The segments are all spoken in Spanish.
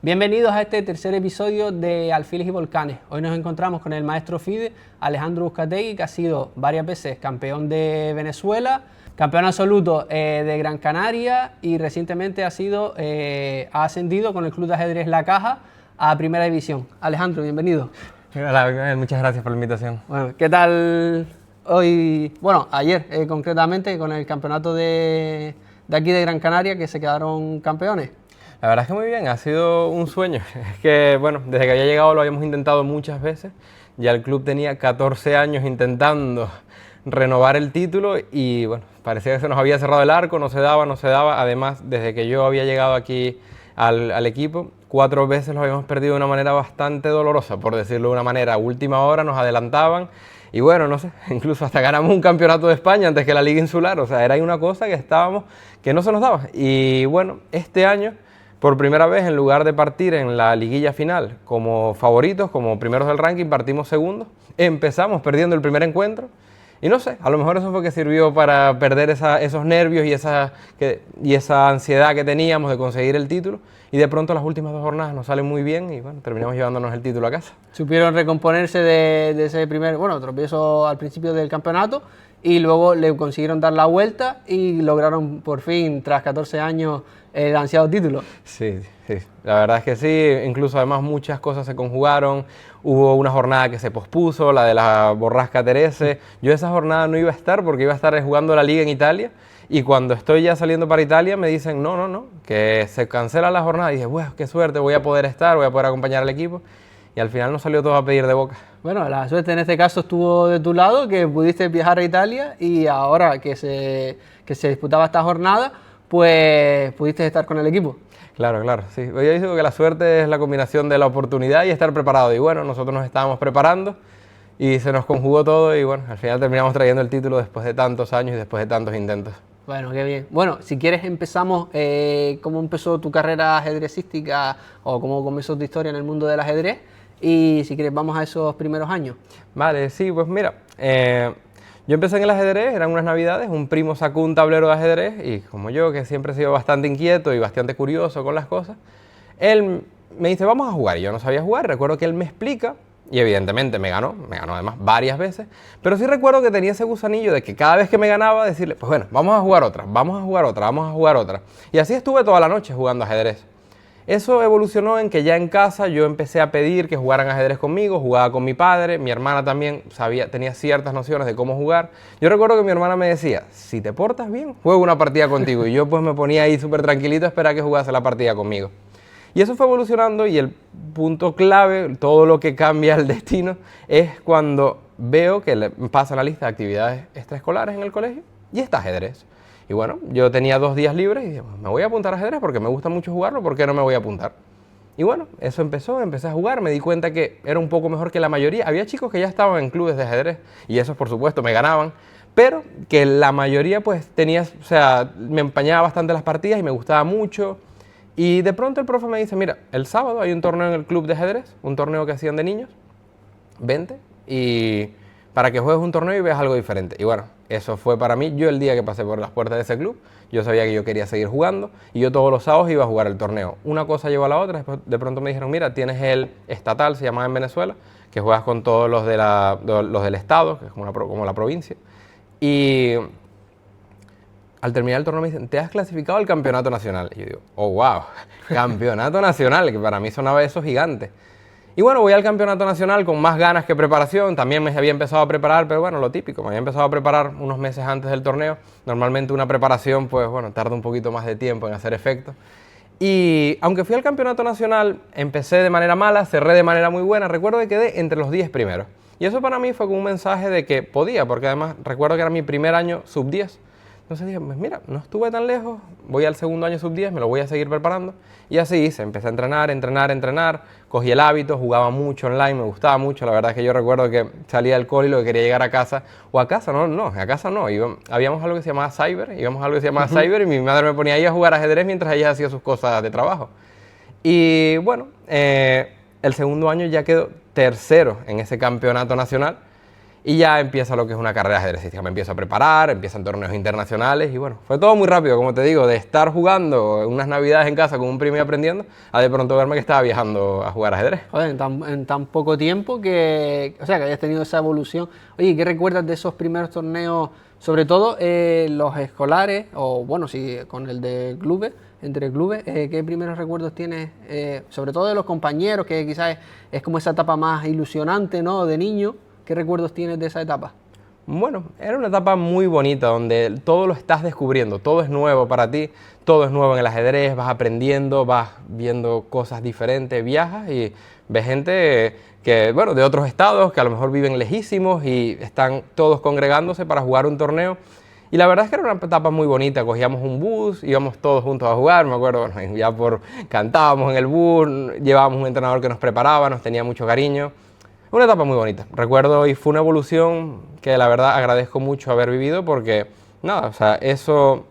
Bienvenidos a este tercer episodio de Alfiles y Volcanes. Hoy nos encontramos con el maestro FIDE, Alejandro Uzcategui, que ha sido varias veces campeón de Venezuela, campeón absoluto de Gran Canaria y recientemente ha ascendido con el Club de Ajedrez La Caja a Primera División. Alejandro, bienvenido. Hola, muchas gracias por la invitación. Bueno, ¿qué tal hoy? Bueno, ayer concretamente con el campeonato de aquí de Gran Canaria, que se quedaron campeones. La verdad es que muy bien, ha sido un sueño. Es que, bueno, desde que había llegado lo habíamos intentado muchas veces. Ya el club tenía 14 años intentando renovar el título y, bueno, parecía que se nos había cerrado el arco, no se daba. Además, desde que yo había llegado aquí al equipo, 4 veces los habíamos perdido de una manera bastante dolorosa, por decirlo de una manera. A última hora nos adelantaban y, bueno, no sé, incluso hasta ganamos un campeonato de España antes que la Liga Insular. O sea, era una cosa que no se nos daba. Y, bueno, este año, por primera vez, en lugar de partir en la liguilla final como favoritos, como primeros del ranking, partimos segundos. Empezamos perdiendo el primer encuentro y no sé, a lo mejor eso fue que sirvió para perder esos nervios y esa ansiedad que teníamos de conseguir el título. Y de pronto las últimas 2 jornadas nos salen muy bien y bueno, terminamos llevándonos el título a casa. Supieron recomponerse de ese primer, tropiezo al principio del campeonato y luego le consiguieron dar la vuelta y lograron por fin, tras 14 años, el ansiado título. Sí, la verdad es que sí, incluso además muchas cosas se conjugaron, hubo una jornada que se pospuso, la de la Borrasca Terese. Yo esa jornada no iba a estar porque iba a estar jugando la Liga en Italia y cuando estoy ya saliendo para Italia me dicen no, que se cancela la jornada y dije, bueno, qué suerte, voy a poder acompañar al equipo y al final nos salió todo a pedir de boca. Bueno, la suerte en este caso estuvo de tu lado, que pudiste viajar a Italia y ahora que se disputaba esta jornada, pues pudiste estar con el equipo. Claro, sí. Yo digo que la suerte es la combinación de la oportunidad y estar preparado. Y bueno, nosotros nos estábamos preparando y se nos conjugó todo y bueno, al final terminamos trayendo el título después de tantos años y después de tantos intentos. Bueno, qué bien. Bueno, si quieres empezamos, ¿cómo empezó tu carrera ajedrecística o cómo comenzó tu historia en el mundo del ajedrez? Y si quieres vamos a esos primeros años. Vale, sí, pues mira, yo empecé en el ajedrez, eran unas navidades, un primo sacó un tablero de ajedrez y como yo, que siempre he sido bastante inquieto y bastante curioso con las cosas, él me dice, vamos a jugar, y yo no sabía jugar, recuerdo que él me explica, y evidentemente me ganó además varias veces, pero sí recuerdo que tenía ese gusanillo de que cada vez que me ganaba decirle, pues bueno, vamos a jugar otra, y así estuve toda la noche jugando ajedrez. Eso evolucionó en que ya en casa yo empecé a pedir que jugaran ajedrez conmigo, jugaba con mi padre, mi hermana también tenía ciertas nociones de cómo jugar. Yo recuerdo que mi hermana me decía, si te portas bien, juego una partida contigo. Y yo pues me ponía ahí súper tranquilito a esperar que jugase la partida conmigo. Y eso fue evolucionando y el punto clave, todo lo que cambia el destino, es cuando veo que le pasa la lista de actividades extraescolares en el colegio y está ajedrez. Y bueno, yo tenía 2 días libres y dije, me voy a apuntar a ajedrez porque me gusta mucho jugarlo, ¿por qué no me voy a apuntar? Y bueno, eso empecé a jugar, me di cuenta que era un poco mejor que la mayoría. Había chicos que ya estaban en clubes de ajedrez y esos por supuesto me ganaban, pero que la mayoría pues me empañaba bastante las partidas y me gustaba mucho. Y de pronto el profe me dice, mira, el sábado hay un torneo en el club de ajedrez, un torneo que hacían de niños, vente y para que juegues un torneo y veas algo diferente. Y bueno, eso fue para mí, yo el día que pasé por las puertas de ese club, yo sabía que yo quería seguir jugando y yo todos los sábados iba a jugar el torneo. Una cosa llevó a la otra, después de pronto me dijeron, mira, tienes el estatal, se llamaba en Venezuela, que juegas con todos los del estado, que es como la provincia. Y al terminar el torneo me dicen, te has clasificado al campeonato nacional. Y yo digo, oh wow, campeonato nacional, que para mí sonaba eso gigante. Y bueno, voy al campeonato nacional con más ganas que preparación, también me había empezado a preparar, pero bueno, lo típico, me había empezado a preparar unos meses antes del torneo. Normalmente una preparación, pues bueno, tarda un poquito más de tiempo en hacer efecto. Y aunque fui al campeonato nacional, empecé de manera mala, cerré de manera muy buena, recuerdo que quedé entre los 10 primeros. Y eso para mí fue como un mensaje de que podía, porque además recuerdo que era mi primer año sub-10. Entonces dije, pues mira, no estuve tan lejos, voy al segundo año sub-10, me lo voy a seguir preparando. Y así hice, empecé a entrenar, cogí el hábito, jugaba mucho online, me gustaba mucho. La verdad es que yo recuerdo que salía del cole y lo que quería llegar a casa, o a casa no, habíamos algo que se llamaba cyber, y mi madre me ponía ahí a jugar ajedrez mientras ella hacía sus cosas de trabajo. Y bueno, el segundo año ya quedó tercero en ese campeonato nacional. y ya empieza lo que es una carrera ajedrecística. Me empiezo a preparar, empiezan torneos internacionales y bueno, fue todo muy rápido, como te digo, de estar jugando unas navidades en casa con un primo y aprendiendo, a de pronto verme que estaba viajando a jugar ajedrez. Joder, en tan poco tiempo que, o sea, que hayas tenido esa evolución. Oye, ¿qué recuerdas de esos primeros torneos, sobre todo los escolares, o bueno, si con el de clubes, entre clubes, qué primeros recuerdos tienes, sobre todo de los compañeros, que quizás es como esa etapa más ilusionante, ¿no?, de niño? ¿Qué recuerdos tienes de esa etapa? Bueno, era una etapa muy bonita donde todo lo estás descubriendo, todo es nuevo para ti, todo es nuevo en el ajedrez, vas aprendiendo, vas viendo cosas diferentes, viajas y ves gente que, bueno, de otros estados que a lo mejor viven lejísimos y están todos congregándose para jugar un torneo. Y la verdad es que era una etapa muy bonita, cogíamos un bus, íbamos todos juntos a jugar, me acuerdo, bueno, ya cantábamos en el bus, llevábamos un entrenador que nos preparaba, nos tenía mucho cariño. Una etapa muy bonita, recuerdo, y fue una evolución que la verdad agradezco mucho haber vivido porque, nada, o sea, eso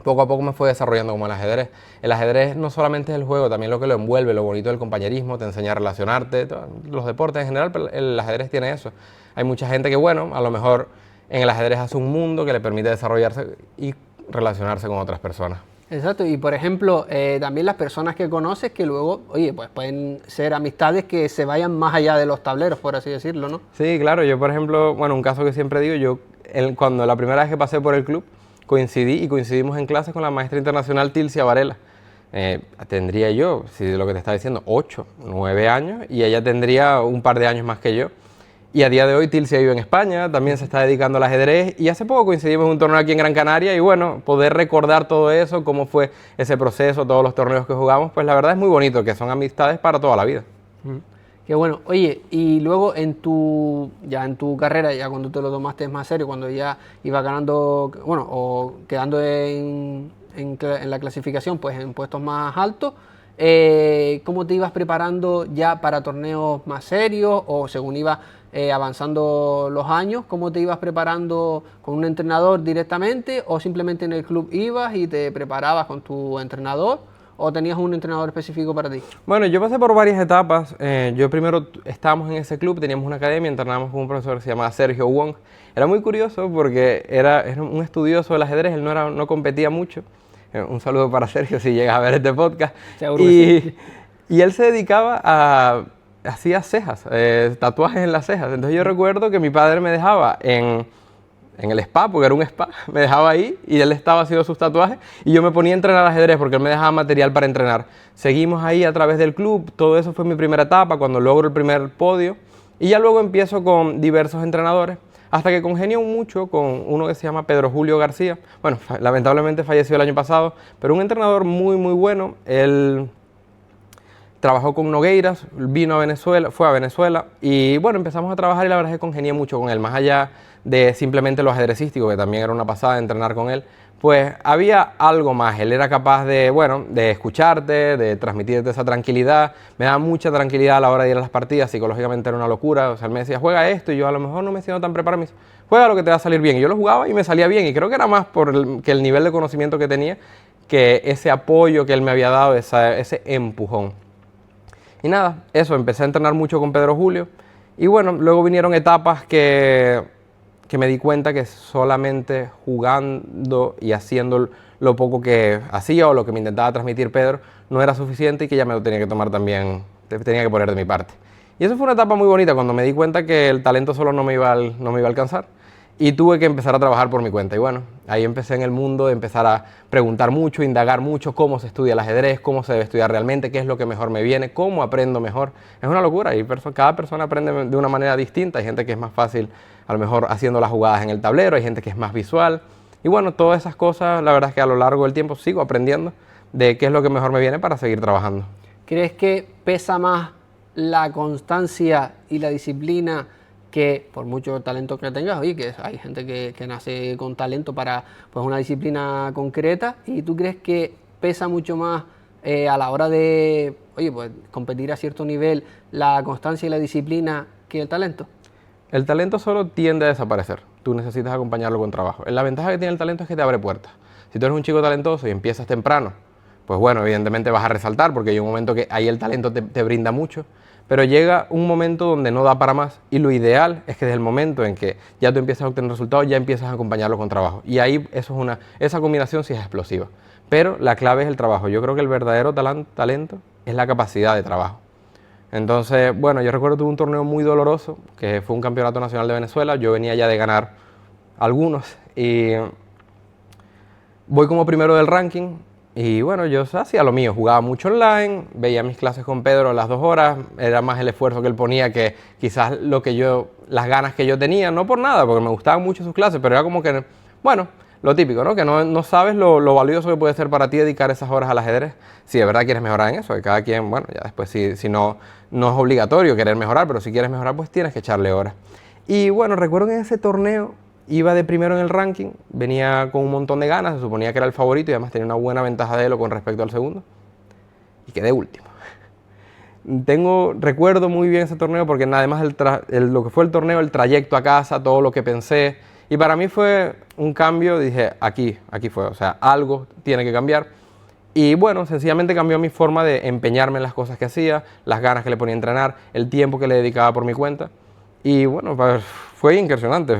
poco a poco me fue desarrollando como el ajedrez. El ajedrez no solamente es el juego, también lo que lo envuelve, lo bonito del compañerismo, te enseña a relacionarte, los deportes en general, pero el ajedrez tiene eso. Hay mucha gente que, bueno, a lo mejor en el ajedrez hace un mundo que le permite desarrollarse y relacionarse con otras personas. Exacto, y por ejemplo, también las personas que conoces que luego, oye, pues pueden ser amistades que se vayan más allá de los tableros, por así decirlo, ¿no? Sí, claro, yo por ejemplo, bueno, un caso que siempre digo, cuando la primera vez que pasé por el club, coincidimos en clases con la maestra internacional Tilcia Varela. Tendría yo, si lo que te estaba diciendo, 8, 9 años, y ella tendría un par de años más que yo. Y a día de hoy Tilcia vive en España, también se está dedicando al ajedrez y hace poco coincidimos en un torneo aquí en Gran Canaria y bueno, poder recordar todo eso, cómo fue ese proceso, todos los torneos que jugamos, pues la verdad es muy bonito, que son amistades para toda la vida. Qué bueno. Oye, y luego en tu carrera, ya cuando te lo tomaste más serio, cuando ya ibas ganando, bueno, o quedando en la clasificación, pues en puestos más altos, ¿cómo te ibas preparando ya para torneos más serios o según ibas avanzando los años? ¿Cómo te ibas preparando con un entrenador directamente o simplemente en el club ibas y te preparabas con tu entrenador o tenías un entrenador específico para ti? Bueno, yo pasé por varias etapas. Yo primero estábamos en ese club, teníamos una academia, entrenábamos con un profesor que se llamaba Sergio Wong. Era muy curioso porque era un estudioso del ajedrez, él no competía mucho. Un saludo para Sergio si llegas a ver este podcast. Seguro que sí. Y él se dedicaba hacía cejas, tatuajes en las cejas. Entonces yo recuerdo que mi padre me dejaba en el spa, porque era un spa, me dejaba ahí y él estaba haciendo sus tatuajes y yo me ponía a entrenar ajedrez porque él me dejaba material para entrenar. Seguimos ahí a través del club, todo eso fue mi primera etapa, cuando logro el primer podio y ya luego empiezo con diversos entrenadores hasta que congenio mucho con uno que se llama Pedro Julio García. Bueno, lamentablemente falleció el año pasado, pero un entrenador muy muy bueno. Él trabajó con Nogueiras, vino a Venezuela, fue a Venezuela y bueno, empezamos a trabajar y la verdad es que congenié mucho con él, más allá de simplemente lo ajedrecístico, que también era una pasada de entrenar con él, pues había algo más. Él era capaz de, bueno, de escucharte, de transmitirte esa tranquilidad. Me daba mucha tranquilidad a la hora de ir a las partidas, psicológicamente era una locura. O sea, él me decía, juega esto, y yo a lo mejor no me siento tan preparado, me dice, juega lo que te va a salir bien. Y yo lo jugaba y me salía bien, y creo que era más que el nivel de conocimiento que tenía, que ese apoyo que él me había dado, ese empujón. Y nada, eso, empecé a entrenar mucho con Pedro Julio, y bueno, luego vinieron etapas que me di cuenta que solamente jugando y haciendo lo poco que hacía o lo que me intentaba transmitir Pedro no era suficiente y que ya me lo tenía que tomar también, tenía que poner de mi parte. Y eso fue una etapa muy bonita cuando me di cuenta que el talento solo no me iba a alcanzar y tuve que empezar a trabajar por mi cuenta. Y bueno, ahí empecé en el mundo de empezar a preguntar mucho, indagar mucho cómo se estudia el ajedrez, cómo se debe estudiar realmente, qué es lo que mejor me viene, cómo aprendo mejor. Es una locura y cada persona aprende de una manera distinta. Hay gente que es más fácil a lo mejor haciendo las jugadas en el tablero, hay gente que es más visual. Y bueno, todas esas cosas, la verdad es que a lo largo del tiempo sigo aprendiendo de qué es lo que mejor me viene para seguir trabajando. ¿Crees que pesa más la constancia y la disciplina que por mucho talento que tengas? Oye, que hay gente que nace con talento para pues, una disciplina concreta, y tú crees que pesa mucho más a la hora de, oye, pues competir a cierto nivel, la constancia y la disciplina que el talento? El talento solo tiende a desaparecer. Tú necesitas acompañarlo con trabajo. La ventaja que tiene el talento es que te abre puertas. Si tú eres un chico talentoso y empiezas temprano, pues bueno, evidentemente vas a resaltar porque hay un momento que ahí el talento te brinda mucho, pero llega un momento donde no da para más y lo ideal es que desde el momento en que ya tú empiezas a obtener resultados, ya empiezas a acompañarlo con trabajo. Y ahí esa combinación sí es explosiva. Pero la clave es el trabajo. Yo creo que el verdadero talento es la capacidad de trabajo. Entonces, bueno, yo recuerdo tuve un torneo muy doloroso, que fue un campeonato nacional de Venezuela. Yo venía ya de ganar algunos y voy como primero del ranking. Y bueno, yo hacía lo mío, jugaba mucho online, veía mis clases con Pedro a las 2 horas, era más el esfuerzo que él ponía que quizás las ganas que yo tenía, no por nada, porque me gustaban mucho sus clases, pero era como que, bueno, lo típico, ¿no? Que no sabes lo valioso que puede ser para ti dedicar esas horas al ajedrez, si de verdad quieres mejorar en eso, que cada quien, bueno, ya después si no es obligatorio querer mejorar, pero si quieres mejorar, pues tienes que echarle horas. Y bueno, recuerdo que en ese torneo iba de primero en el ranking, venía con un montón de ganas, se suponía que era el favorito y además tenía una buena ventaja de elo con respecto al segundo. Y quedé último. Recuerdo muy bien ese torneo porque además lo que fue el torneo, el trayecto a casa, todo lo que pensé. Y para mí fue un cambio, dije, aquí fue, o sea, algo tiene que cambiar. Y bueno, sencillamente cambió mi forma de empeñarme en las cosas que hacía, las ganas que le ponía a entrenar, el tiempo que le dedicaba por mi cuenta. Y bueno, fue impresionante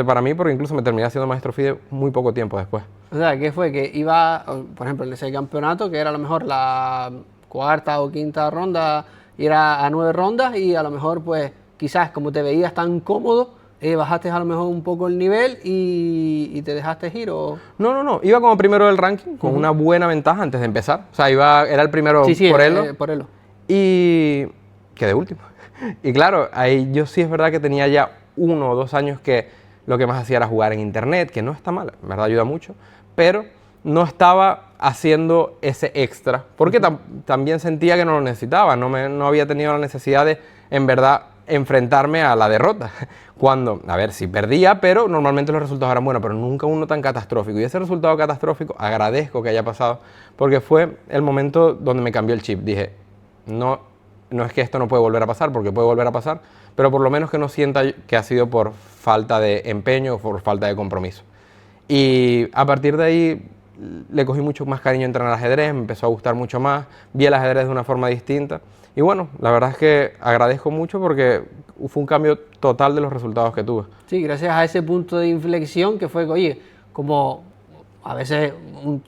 para mí porque incluso me terminé siendo maestro FIDE muy poco tiempo después. O sea, ¿qué fue? Que iba, por ejemplo, en ese campeonato, que era a lo mejor la cuarta o quinta ronda, y era a 9 rondas y a lo mejor, pues, quizás como te veías tan cómodo, bajaste a lo mejor un poco el nivel y te dejaste ir o... No, iba como primero del ranking, con una buena ventaja antes de empezar. O sea, era el primero por elo. Por elo. Y quedé último. Y claro, ahí yo sí es verdad que tenía ya 1 o 2 años que lo que más hacía era jugar en internet, que no está mal, en verdad ayuda mucho, pero no estaba haciendo ese extra, porque también sentía que no lo necesitaba, no había tenido la necesidad de, en verdad, enfrentarme a la derrota. Cuando, a ver, sí perdía, pero normalmente los resultados eran buenos, pero nunca uno tan catastrófico. Y ese resultado catastrófico agradezco que haya pasado, porque fue el momento donde me cambió el chip. Dije, no es que esto no puede volver a pasar, porque puede volver a pasar, pero por lo menos que no sienta que ha sido por falta de empeño o por falta de compromiso. Y a partir de ahí le cogí mucho más cariño a entrenar ajedrez, me empezó a gustar mucho más, vi el ajedrez de una forma distinta. Y bueno, la verdad es que agradezco mucho porque fue un cambio total de los resultados que tuve. Sí, gracias a ese punto de inflexión que fue, oye, como a veces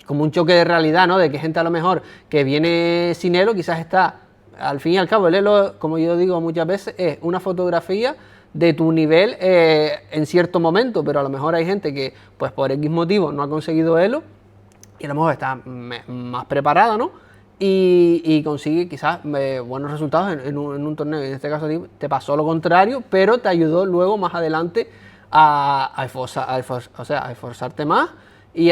como un choque de realidad, ¿no? De que gente a lo mejor que viene sin elo quizás está, al fin y al cabo, el elo, como yo digo muchas veces, es una fotografía de tu nivel en cierto momento, pero a lo mejor hay gente que, pues por X motivo no ha conseguido elo y a lo mejor está más preparada, ¿no? Y consigue quizás buenos resultados en un torneo. En este caso te pasó lo contrario, pero te ayudó luego más adelante a esforzarte más y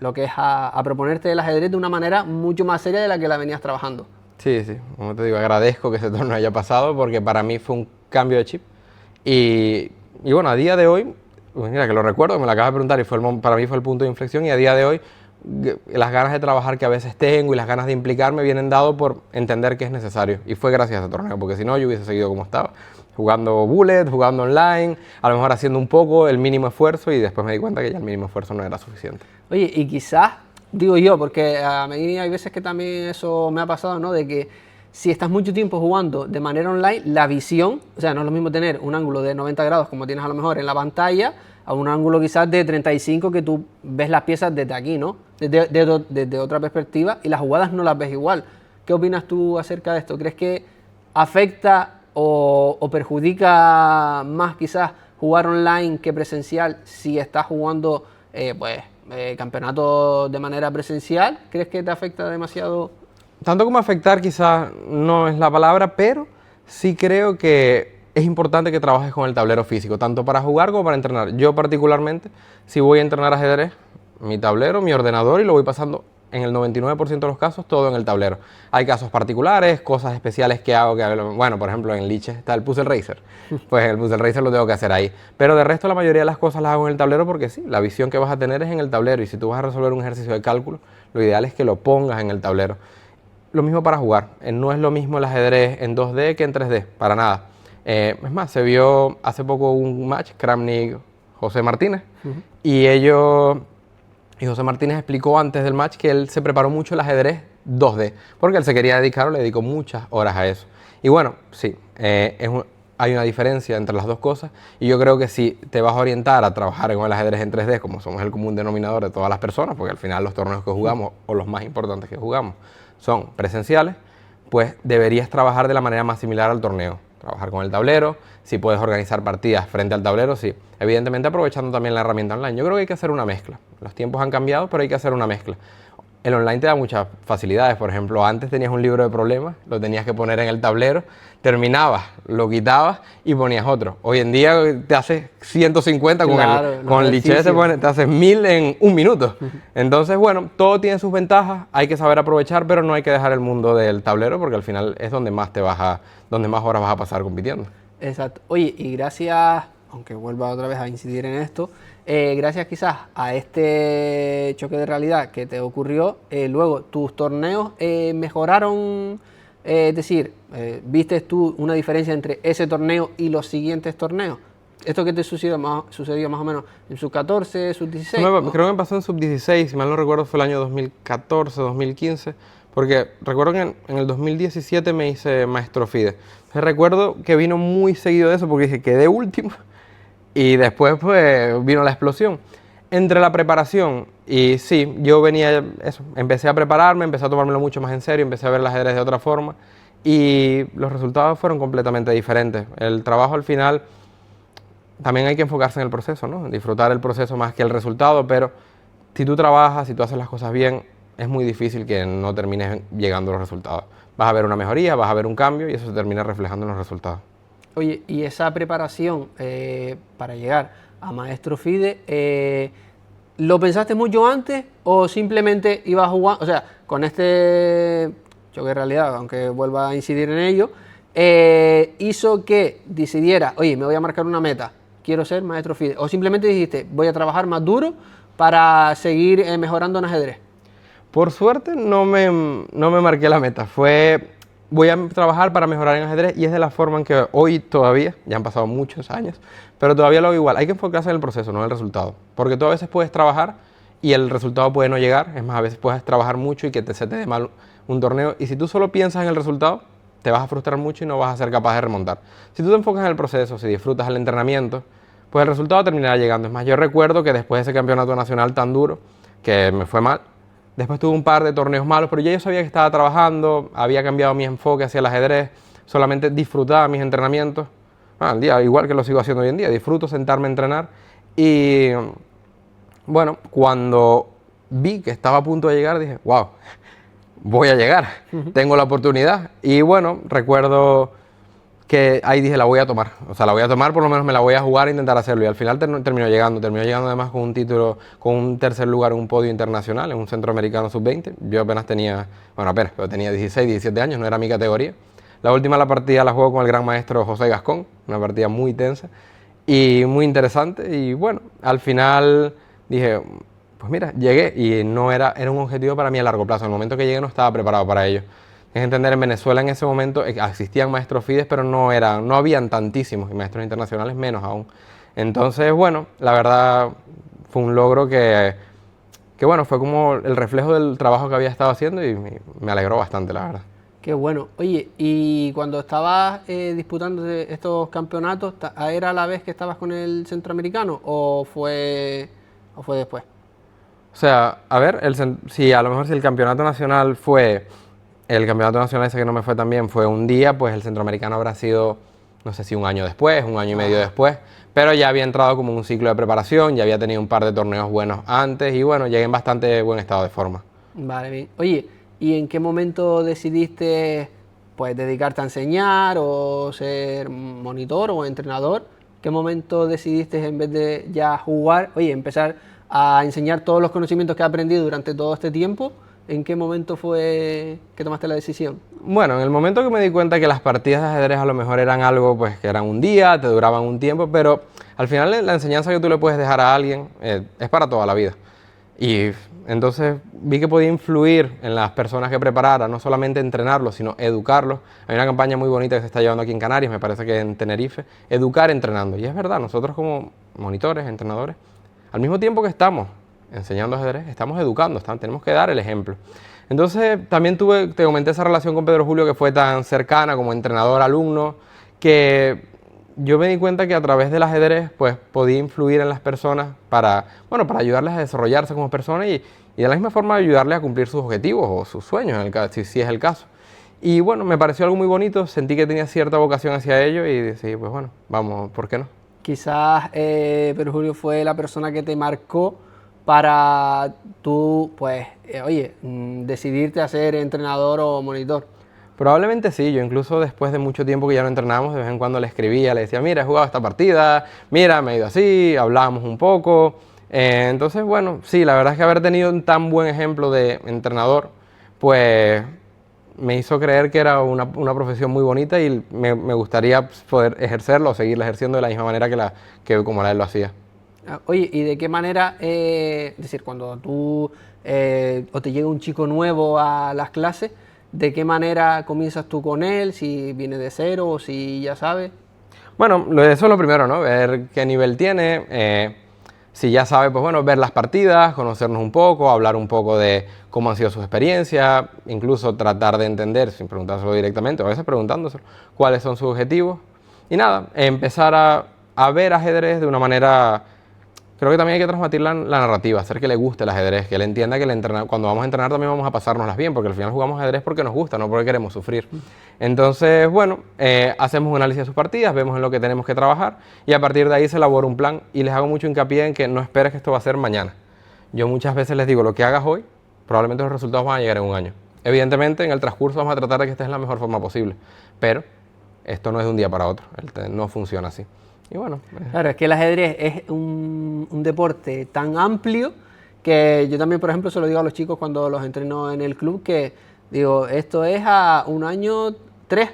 lo que es a proponerte el ajedrez de una manera mucho más seria de la que la venías trabajando. Sí, como te digo, agradezco que ese torneo haya pasado porque para mí fue un cambio de chip. Y bueno, a día de hoy, pues mira que lo recuerdo, me lo acabas de preguntar y para mí fue el punto de inflexión y a día de hoy las ganas de trabajar que a veces tengo y las ganas de implicarme vienen dado por entender que es necesario. Y fue gracias a ese torneo, porque si no yo hubiese seguido como estaba, jugando bullet, jugando online, a lo mejor haciendo un poco el mínimo esfuerzo y después me di cuenta que ya el mínimo esfuerzo no era suficiente. Oye, y quizás, digo yo, porque a mí hay veces que también eso me ha pasado, ¿no? De que si estás mucho tiempo jugando de manera online, la visión, o sea, no es lo mismo tener un ángulo de 90 grados como tienes a lo mejor en la pantalla, a un ángulo quizás de 35 que tú ves las piezas desde aquí, ¿no? Desde otra perspectiva y las jugadas no las ves igual. ¿Qué opinas tú acerca de esto? ¿Crees que afecta o perjudica más quizás jugar online que presencial si estás jugando campeonatos de manera presencial? ¿Crees que te afecta demasiado? Tanto como afectar quizás no es la palabra, pero sí creo que es importante que trabajes con el tablero físico, tanto para jugar como para entrenar. Yo particularmente, si voy a entrenar ajedrez, mi tablero, mi ordenador y lo voy pasando en el 99% de los casos todo en el tablero. Hay casos particulares, cosas especiales que hago, bueno, por ejemplo en Liche está el Puzzle Racer, pues el Puzzle Racer lo tengo que hacer ahí. Pero de resto la mayoría de las cosas las hago en el tablero porque sí, la visión que vas a tener es en el tablero y si tú vas a resolver un ejercicio de cálculo, lo ideal es que lo pongas en el tablero. Lo mismo para jugar, no es lo mismo el ajedrez en 2D que en 3D, para nada. Es más, se vio hace poco un match, Kramnik, José Martínez, y ellos Y José Martínez explicó antes del match que él se preparó mucho el ajedrez 2D, porque él se quería dedicar o le dedicó muchas horas a eso. Y bueno, sí, hay una diferencia entre las dos cosas, y yo creo que si te vas a orientar a trabajar con el ajedrez en 3D, como somos el común denominador de todas las personas, porque al final los torneos que jugamos, o los más importantes que jugamos, son presenciales, pues deberías trabajar de la manera más similar al torneo. Trabajar con el tablero, si puedes organizar partidas frente al tablero, sí. Evidentemente aprovechando también la herramienta online. Yo creo que hay que hacer una mezcla. Los tiempos han cambiado, pero hay que hacer una mezcla. El online te da muchas facilidades. Por ejemplo, antes tenías un libro de problemas, lo tenías que poner en el tablero, terminabas, lo quitabas y ponías otro. Hoy en día te haces 150 Claro, con el lichet, te haces 1000 en un minuto. Entonces, bueno, todo tiene sus ventajas, hay que saber aprovechar, pero no hay que dejar el mundo del tablero porque al final es donde más donde más horas vas a pasar compitiendo. Exacto. Oye, y gracias, aunque vuelva otra vez a incidir en esto, gracias quizás a este choque de realidad que te ocurrió, luego tus torneos mejoraron, es decir, ¿viste tú una diferencia entre ese torneo y los siguientes torneos? ¿Esto que te sucedió más o menos en sub-14, sub-16? ¿No? Creo que me pasó en sub-16, si mal no recuerdo fue el año 2014, 2015, porque recuerdo que en el 2017 me hice maestro FIDE. Entonces, recuerdo que vino muy seguido de eso porque dije, quedé último. Y después pues vino la explosión. Entre la preparación y sí, yo venía, eso, empecé a prepararme, empecé a tomármelo mucho más en serio, empecé a ver el ajedrez de otra forma y los resultados fueron completamente diferentes. El trabajo al final, también hay que enfocarse en el proceso, ¿no? Disfrutar el proceso más que el resultado, pero si tú trabajas, si tú haces las cosas bien, es muy difícil que no termines llegando a los resultados. Vas a ver una mejoría, vas a ver un cambio y eso se termina reflejando en los resultados. Oye, y esa preparación para llegar a maestro FIDE, ¿lo pensaste mucho antes o simplemente ibas a jugar? O sea, con este choque de realidad, aunque vuelva a incidir en ello, hizo que decidiera, oye, me voy a marcar una meta, quiero ser maestro FIDE. O simplemente dijiste, voy a trabajar más duro para seguir mejorando en ajedrez. Por suerte no me marqué la meta, voy a trabajar para mejorar en ajedrez y es de la forma en que hoy todavía, ya han pasado muchos años, pero todavía lo hago igual. Hay que enfocarse en el proceso, no en el resultado. Porque tú a veces puedes trabajar y el resultado puede no llegar. Es más, a veces puedes trabajar mucho y que se te dé mal un torneo. Y si tú solo piensas en el resultado, te vas a frustrar mucho y no vas a ser capaz de remontar. Si tú te enfocas en el proceso, si disfrutas el entrenamiento, pues el resultado terminará llegando. Es más, yo recuerdo que después de ese campeonato nacional tan duro, que me fue mal, después tuve un par de torneos malos, pero ya yo sabía que estaba trabajando, había cambiado mi enfoque hacia el ajedrez, solamente disfrutaba mis entrenamientos. Al día, igual que lo sigo haciendo hoy en día, disfruto sentarme a entrenar. Y bueno, cuando vi que estaba a punto de llegar, dije, wow, voy a llegar, tengo la oportunidad. Y bueno, recuerdo que ahí dije, la voy a tomar. O sea, la voy a tomar, por lo menos me la voy a jugar e intentar hacerlo. Y al final terminó llegando además con un título, con un tercer lugar en un podio internacional, en un centroamericano sub-20. Yo apenas tenía, pero tenía 16, 17 años, no era mi categoría. La partida la juego con el gran maestro José Gascón, una partida muy tensa y muy interesante. Y bueno, al final dije, pues mira, llegué y era un objetivo para mí a largo plazo. En el momento que llegué no estaba preparado para ello. Es entender, en Venezuela en ese momento existían maestros FIDES, pero no habían tantísimos, y maestros internacionales menos aún. Entonces, bueno, la verdad fue un logro que bueno, fue como el reflejo del trabajo que había estado haciendo y me alegró bastante, la verdad. Qué bueno. Oye, y cuando estabas disputando estos campeonatos, ¿era la vez que estabas con el centroamericano o fue después? O sea, a ver, si a lo mejor si el campeonato nacional fue... El campeonato nacional ese que no me fue tan bien fue un día, pues el centroamericano habrá sido, no sé si un año después, un año y medio después, pero ya había entrado como en un ciclo de preparación, ya había tenido un par de torneos buenos antes y bueno, llegué en bastante buen estado de forma. Vale, bien. Oye, ¿y en qué momento decidiste pues dedicarte a enseñar o ser monitor o entrenador? ¿Qué momento decidiste en vez de ya jugar, oye, empezar a enseñar todos los conocimientos que has aprendido durante todo este tiempo? ¿En qué momento fue que tomaste la decisión? Bueno, en el momento que me di cuenta que las partidas de ajedrez a lo mejor eran algo pues que eran un día, te duraban un tiempo, pero al final la enseñanza que tú le puedes dejar a alguien es para toda la vida. Y entonces vi que podía influir en las personas que preparara, no solamente entrenarlos, sino educarlos. Hay una campaña muy bonita que se está llevando aquí en Canarias, me parece que en Tenerife, educar entrenando. Y es verdad, nosotros como monitores, entrenadores, al mismo tiempo que estamos enseñando ajedrez, estamos educando, tenemos que dar el ejemplo. Entonces también te comenté esa relación con Pedro Julio que fue tan cercana como entrenador-alumno, que yo me di cuenta que a través del ajedrez pues podía influir en las personas para ayudarles a desarrollarse como personas y de la misma forma ayudarles a cumplir sus objetivos o sus sueños, si es el caso. Y bueno, me pareció algo muy bonito, sentí que tenía cierta vocación hacia ello y decidí, pues bueno, vamos, ¿por qué no? Quizás Pedro Julio fue la persona que te marcó para tú, pues, decidirte a ser entrenador o monitor. Probablemente sí, yo incluso después de mucho tiempo que ya no entrenábamos, de vez en cuando le escribía, le decía, mira, he jugado esta partida, mira, me he ido así, hablábamos un poco. Entonces, bueno, sí, la verdad es que haber tenido un tan buen ejemplo de entrenador, pues me hizo creer que era una profesión muy bonita y me gustaría poder ejercerlo o seguirla ejerciendo de la misma manera que como él lo hacía. Oye, ¿y de qué manera, es decir, cuando tú o te llega un chico nuevo a las clases, de qué manera comienzas tú con él, si viene de cero o si ya sabes? Bueno, eso es lo primero, ¿no? Ver qué nivel tiene, si ya sabe, pues bueno, ver las partidas, conocernos un poco, hablar un poco de cómo han sido sus experiencias, incluso tratar de entender, sin preguntárselo directamente, o a veces preguntándoselo, cuáles son sus objetivos. Y nada, empezar a ver ajedrez de una manera. Creo que también hay que transmitir la narrativa, hacer que le guste el ajedrez, que él entienda que cuando vamos a entrenar también vamos a pasárnoslas bien, porque al final jugamos ajedrez porque nos gusta, no porque queremos sufrir. Entonces, bueno, hacemos un análisis de sus partidas, vemos en lo que tenemos que trabajar y a partir de ahí se elabora un plan y les hago mucho hincapié en que no esperes que esto va a ser mañana. Yo muchas veces les digo, lo que hagas hoy, probablemente los resultados van a llegar en un año. Evidentemente, en el transcurso vamos a tratar de que estés en la mejor forma posible, pero esto no es de un día para otro, no funciona así. Y bueno, claro, es que el ajedrez es un deporte tan amplio que yo también, por ejemplo, se lo digo a los chicos cuando los entreno en el club, que digo, esto es a un año 3,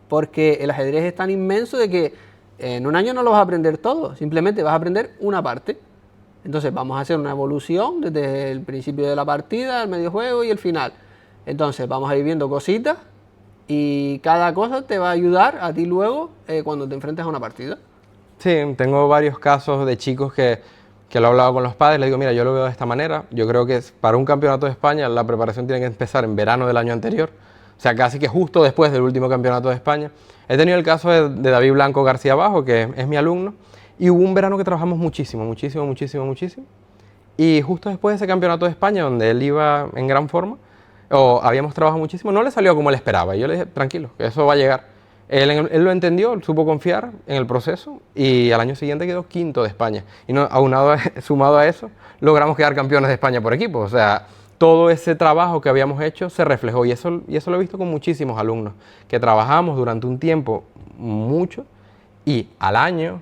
porque el ajedrez es tan inmenso de que en un año no lo vas a aprender todo, simplemente vas a aprender una parte. Entonces vamos a hacer una evolución desde el principio de la partida, el medio juego y el final. Entonces vamos a ir viendo cositas y cada cosa te va a ayudar a ti luego cuando te enfrentes a una partida. Sí, tengo varios casos de chicos que lo he hablado con los padres, les digo, mira, yo lo veo de esta manera, yo creo que para un campeonato de España la preparación tiene que empezar en verano del año anterior, o sea, casi que justo después del último campeonato de España. He tenido el caso de David Blanco García Bajo, que es mi alumno, y hubo un verano que trabajamos muchísimo, y justo después de ese campeonato de España, donde él iba en gran forma, o habíamos trabajado muchísimo, no le salió como él esperaba, y yo le dije, tranquilo, que eso va a llegar. Él lo entendió, supo confiar en el proceso y al año siguiente quedó quinto de España. Y sumado a eso, logramos quedar campeones de España por equipo. O sea, todo ese trabajo que habíamos hecho se reflejó y eso lo he visto con muchísimos alumnos, que trabajamos durante un tiempo mucho y al año,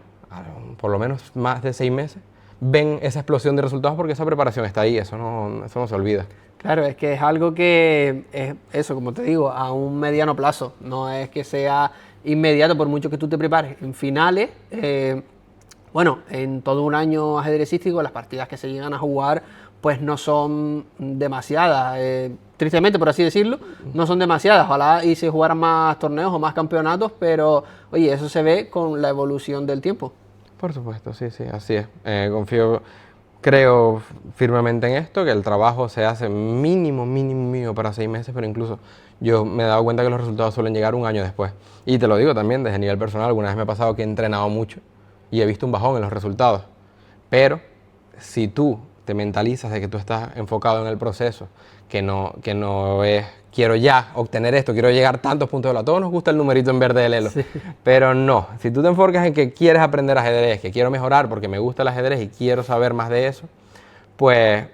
por lo menos más de 6 meses, ven esa explosión de resultados porque esa preparación está ahí, eso no se olvida. Claro, es que es algo que es eso, como te digo, a un mediano plazo, no es que sea inmediato por mucho que tú te prepares. En finales, en todo un año ajedrecístico, las partidas que se llegan a jugar pues no son demasiadas, tristemente por así decirlo, no son demasiadas. Ojalá y se jugaran más torneos o más campeonatos, pero oye, eso se ve con la evolución del tiempo. Por supuesto, sí, así es. Creo firmemente en esto, que el trabajo se hace mínimo para 6 meses, pero incluso yo me he dado cuenta que los resultados suelen llegar un año después. Y te lo digo también desde nivel personal, alguna vez me ha pasado que he entrenado mucho y he visto un bajón en los resultados. Pero si tú te mentalizas de que tú estás enfocado en el proceso, que no es quiero ya obtener esto, quiero llegar a tantos puntos de elo. A todos nos gusta el numerito en verde del elo, sí. Pero no, si tú te enfocas en que quieres aprender ajedrez, que quiero mejorar porque me gusta el ajedrez y quiero saber más de eso, pues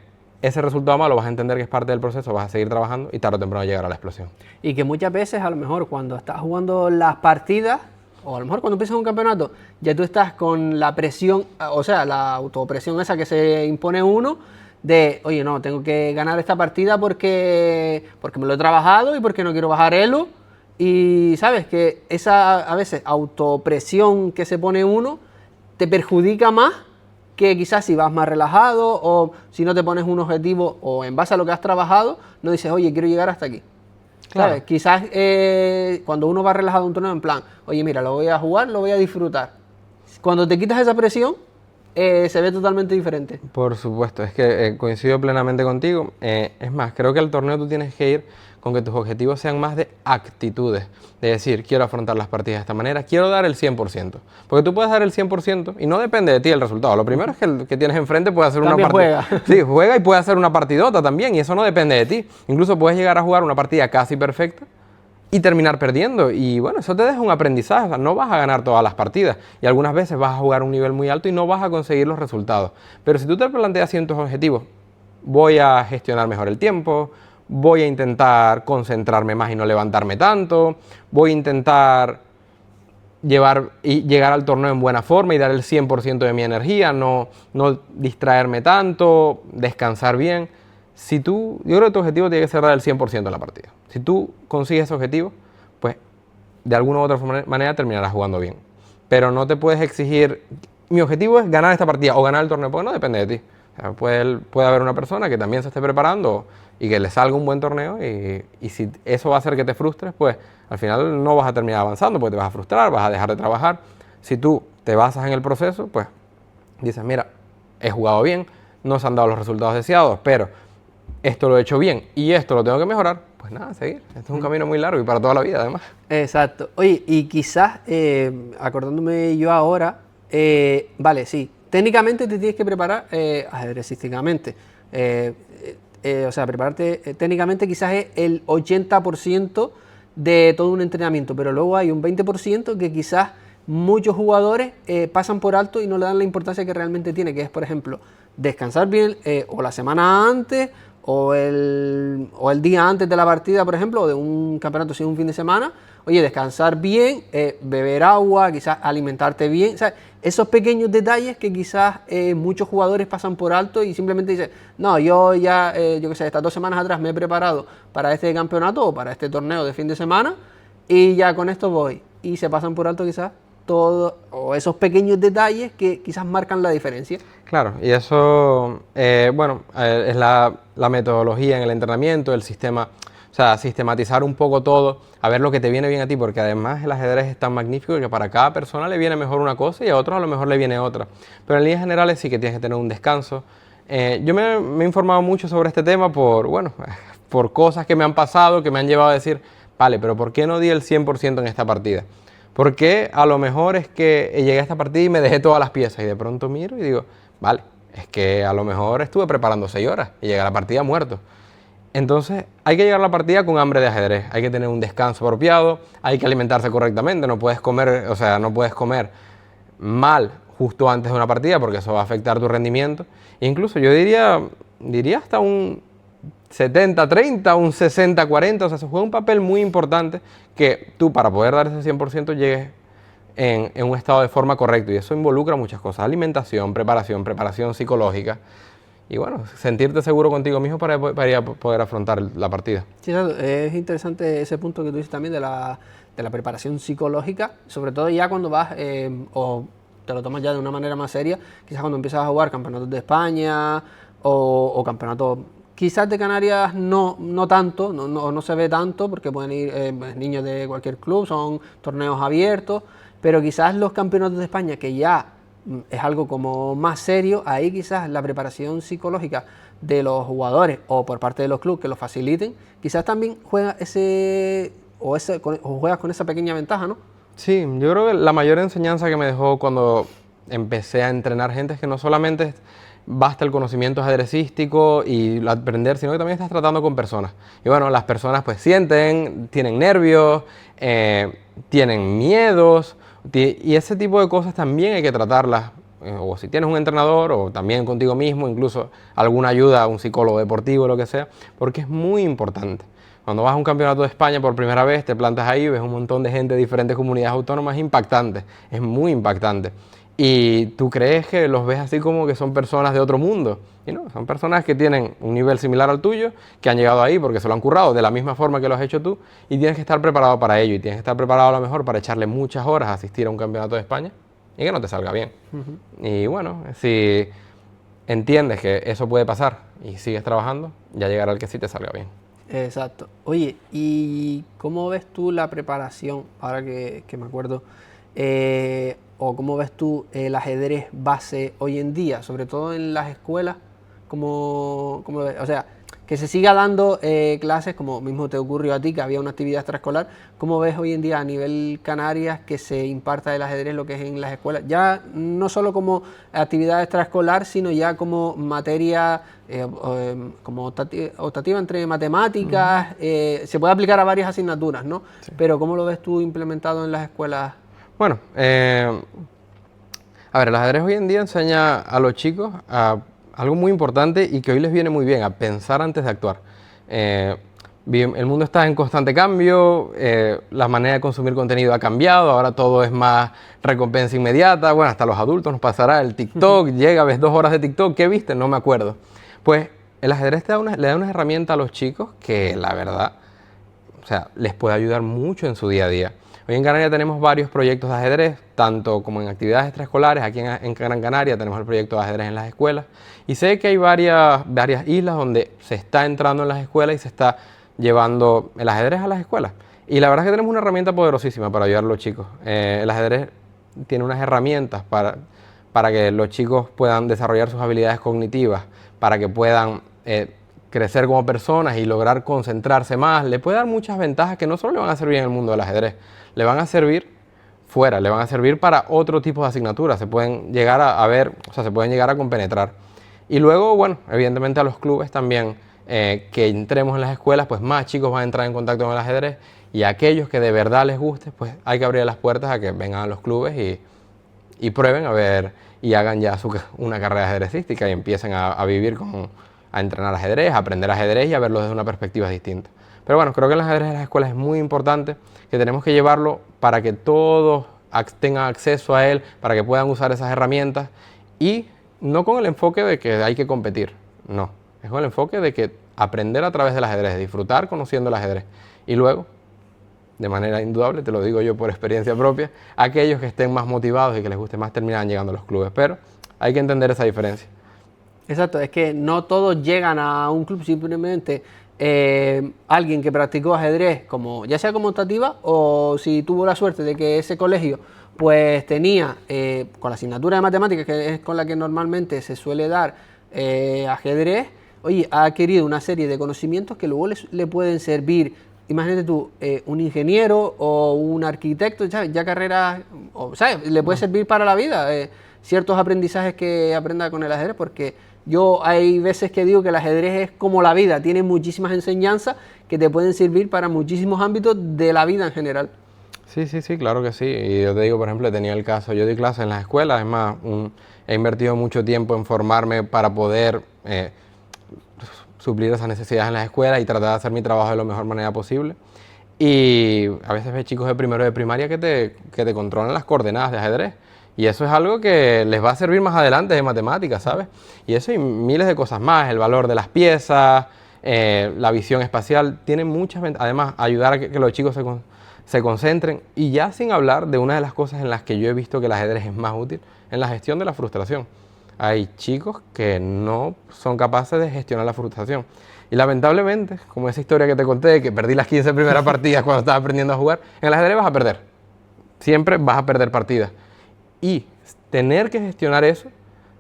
ese resultado malo vas a entender que es parte del proceso, vas a seguir trabajando y tarde o temprano llegar a la explosión. Y que muchas veces a lo mejor cuando estás jugando las partidas, o a lo mejor cuando empiezas un campeonato, ya tú estás con la presión, o sea, la autopresión esa que se impone uno, de, oye, no, tengo que ganar esta partida porque me lo he trabajado y porque no quiero bajar elo. Y sabes que esa, a veces, autopresión que se pone uno te perjudica más que quizás si vas más relajado o si no te pones un objetivo o en base a lo que has trabajado, no dices, oye, quiero llegar hasta aquí. Claro. ¿Sabes? Quizás cuando uno va relajado a un torneo en plan, oye, mira, lo voy a jugar, lo voy a disfrutar. Cuando te quitas esa presión, se ve totalmente diferente. Por supuesto, es que coincido plenamente contigo. Es más, creo que al torneo tú tienes que ir con que tus objetivos sean más de actitudes. De decir, quiero afrontar las partidas de esta manera, quiero dar el 100%. Porque tú puedes dar el 100% y no depende de ti el resultado. Lo primero es que el que tienes enfrente puede hacer También una partida. juega. Sí, juega y puede hacer una partidota también y eso no depende de ti. Incluso puedes llegar a jugar una partida casi perfecta y terminar perdiendo. Y bueno, eso te deja un aprendizaje. O sea, no vas a ganar todas las partidas. Y algunas veces vas a jugar a un nivel muy alto y no vas a conseguir los resultados. Pero si tú te planteas ciertos objetivos, voy a gestionar mejor el tiempo, voy a intentar concentrarme más y no levantarme tanto, voy a intentar llegar al torneo en buena forma y dar el 100% de mi energía, no distraerme tanto, descansar bien. Yo creo que tu objetivo tiene que ser dar el 100% de la partida. Si tú consigues ese objetivo, pues de alguna u otra manera terminarás jugando bien. Pero no te puedes exigir, mi objetivo es ganar esta partida o ganar el torneo, porque no depende de ti. O sea, puede haber una persona que también se esté preparando y que le salga un buen torneo y si eso va a hacer que te frustres, pues al final no vas a terminar avanzando porque te vas a frustrar, vas a dejar de trabajar. Si tú te basas en el proceso, pues dices, mira, he jugado bien, no se han dado los resultados deseados, pero esto lo he hecho bien y esto lo tengo que mejorar, pues nada, seguir. Este es un camino muy largo y para toda la vida además. Exacto. Oye, y quizás, acordándome yo ahora, vale, sí, técnicamente te tienes que preparar ajedrecísticamente. O sea, prepararte técnicamente quizás es el 80% de todo un entrenamiento, pero luego hay un 20% que quizás muchos jugadores pasan por alto y no le dan la importancia que realmente tiene, que es, por ejemplo, descansar bien o la semana antes o el día antes de la partida, por ejemplo, o de un campeonato, si es un fin de semana. Oye, descansar bien, beber agua, quizás alimentarte bien. O sea, esos pequeños detalles que quizás muchos jugadores pasan por alto y simplemente dicen, no, yo ya, yo qué sé, estas 2 semanas atrás me he preparado para este campeonato o para este torneo de fin de semana y ya con esto voy. Y se pasan por alto quizás todo, o esos pequeños detalles que quizás marcan la diferencia. Claro, y eso, es la metodología en el entrenamiento, el sistema, o sea, sistematizar un poco todo, a ver lo que te viene bien a ti, porque además el ajedrez es tan magnífico que para cada persona le viene mejor una cosa y a otros a lo mejor le viene otra. Pero en líneas generales sí que tienes que tener un descanso. Yo me he informado mucho sobre este tema por cosas que me han pasado, que me han llevado a decir, vale, pero ¿por qué no di el 100% en esta partida? Porque a lo mejor es que llegué a esta partida y me dejé todas las piezas y de pronto miro y digo, vale, es que a lo mejor estuve preparando 6 horas y llegué a la partida muerto. Entonces hay que llegar a la partida con hambre de ajedrez, hay que tener un descanso apropiado, hay que alimentarse correctamente, no puedes comer mal justo antes de una partida porque eso va a afectar tu rendimiento. E incluso yo diría hasta un 70-30, un 60-40, o sea, se juega un papel muy importante que tú para poder dar ese 100% llegues en un estado de forma correcto y eso involucra muchas cosas, alimentación, preparación psicológica y bueno, sentirte seguro contigo mismo para poder afrontar la partida. Sí, exacto. Es interesante ese punto que tú dices también de la preparación psicológica, sobre todo ya cuando vas o te lo tomas ya de una manera más seria, quizás cuando empiezas a jugar campeonatos de España o campeonatos quizás de Canarias no tanto, no se ve tanto porque pueden ir niños de cualquier club, son torneos abiertos, pero quizás los campeonatos de España que ya es algo como más serio, ahí quizás la preparación psicológica de los jugadores o por parte de los clubes que lo faciliten, quizás también juega juegas con esa pequeña ventaja, ¿no? Sí, yo creo que la mayor enseñanza que me dejó cuando empecé a entrenar gente es que no solamente basta el conocimiento ajedrecístico y aprender, sino que también estás tratando con personas. Y bueno, las personas pues sienten, tienen nervios, tienen miedos, y ese tipo de cosas también hay que tratarlas, o si tienes un entrenador, o también contigo mismo, incluso alguna ayuda, un psicólogo deportivo, lo que sea, porque es muy importante. Cuando vas a un campeonato de España por primera vez, te plantas ahí, ves un montón de gente de diferentes comunidades autónomas, es impactante, es muy impactante. Y tú crees que los ves así como que son personas de otro mundo. Y no, son personas que tienen un nivel similar al tuyo, que han llegado ahí porque se lo han currado de la misma forma que lo has hecho tú, y tienes que estar preparado para ello, y tienes que estar preparado a lo mejor para echarle muchas horas a asistir a un campeonato de España y que no te salga bien. Y bueno, si entiendes que eso puede pasar y sigues trabajando, ya llegará el que sí te salga bien. Exacto. Oye, ¿y cómo ves tú la preparación? Ahora que me acuerdo, o cómo ves tú el ajedrez base hoy en día, sobre todo en las escuelas? ¿Cómo lo ves? O sea, que se siga dando clases, como mismo te ocurrió a ti, que había una actividad extraescolar. ¿Cómo ves hoy en día a nivel Canarias que se imparta el ajedrez, lo que es en las escuelas? Ya no solo como actividad extraescolar, sino ya como materia como optativa entre matemáticas. Se puede aplicar a varias asignaturas, ¿no? Sí. Pero ¿cómo lo ves tú implementado en las escuelas? Bueno, a ver, el ajedrez hoy en día enseña a los chicos a algo muy importante y que hoy les viene muy bien, a pensar antes de actuar. El mundo está en constante cambio, la manera de consumir contenido ha cambiado, ahora todo es más recompensa inmediata. Bueno, hasta los adultos nos pasará el TikTok, llega, ves 2 horas de TikTok, ¿qué viste? No me acuerdo. Pues el ajedrez le da una herramienta a los chicos que la verdad, o sea, les puede ayudar mucho en su día a día. Hoy en Canarias tenemos varios proyectos de ajedrez, tanto como en actividades extraescolares. Aquí en Gran Canaria tenemos el proyecto de ajedrez en las escuelas. Y sé que hay varias islas donde se está entrando en las escuelas y se está llevando el ajedrez a las escuelas. Y la verdad es que tenemos una herramienta poderosísima para ayudar a los chicos. El ajedrez tiene unas herramientas para que los chicos puedan desarrollar sus habilidades cognitivas, para que puedan crecer como personas y lograr concentrarse más. Le puede dar muchas ventajas que no solo le van a servir en el mundo del ajedrez, le van a servir fuera, le van a servir para otro tipo de asignaturas, se pueden llegar a ver, o sea, se pueden llegar a compenetrar. Y luego, bueno, evidentemente a los clubes también, que entremos en las escuelas, pues más chicos van a entrar en contacto con el ajedrez, y a aquellos que de verdad les guste, pues hay que abrir las puertas a que vengan a los clubes y prueben a ver, y hagan ya una carrera ajedrecística y empiecen a vivir a entrenar ajedrez, a aprender ajedrez y a verlo desde una perspectiva distinta. Pero bueno, creo que el ajedrez en las escuelas es muy importante, que tenemos que llevarlo para que todos tengan acceso a él, para que puedan usar esas herramientas, y no con el enfoque de que hay que competir, no, es con el enfoque de que aprender a través del ajedrez, disfrutar conociendo el ajedrez, y luego, de manera indudable, te lo digo yo por experiencia propia, aquellos que estén más motivados y que les guste más terminarán llegando a los clubes, pero hay que entender esa diferencia. Exacto, es que no todos llegan a un club, simplemente alguien que practicó ajedrez, ya sea como optativa, o si tuvo la suerte de que ese colegio pues tenía, con la asignatura de matemáticas, que es con la que normalmente se suele dar ajedrez, oye, ha adquirido una serie de conocimientos que luego le pueden servir. Imagínate tú, un ingeniero o un arquitecto, ya carreras, ¿sabes? Le puede servir para la vida, ciertos aprendizajes que aprenda con el ajedrez, porque yo hay veces que digo que el ajedrez es como la vida, tiene muchísimas enseñanzas que te pueden servir para muchísimos ámbitos de la vida en general. Sí, claro que sí. Y yo te digo, por ejemplo, he tenido el caso, yo doy clases en las escuelas, es más, he invertido mucho tiempo en formarme para poder suplir esas necesidades en las escuelas y tratar de hacer mi trabajo de la mejor manera posible. Y a veces ves chicos de primero de primaria que te controlan las coordenadas de ajedrez. Y eso es algo que les va a servir más adelante de matemáticas, ¿sabes? Y eso y miles de cosas más, el valor de las piezas, la visión espacial, tiene muchas ventajas. Además, ayudar a que los chicos se concentren. Y ya sin hablar de una de las cosas en las que yo he visto que el ajedrez es más útil, en la gestión de la frustración. Hay chicos que no son capaces de gestionar la frustración. Y lamentablemente, como esa historia que te conté, que perdí las 15 primeras partidas cuando estaba aprendiendo a jugar, en el ajedrez vas a perder. Siempre vas a perder partidas. Y tener que gestionar eso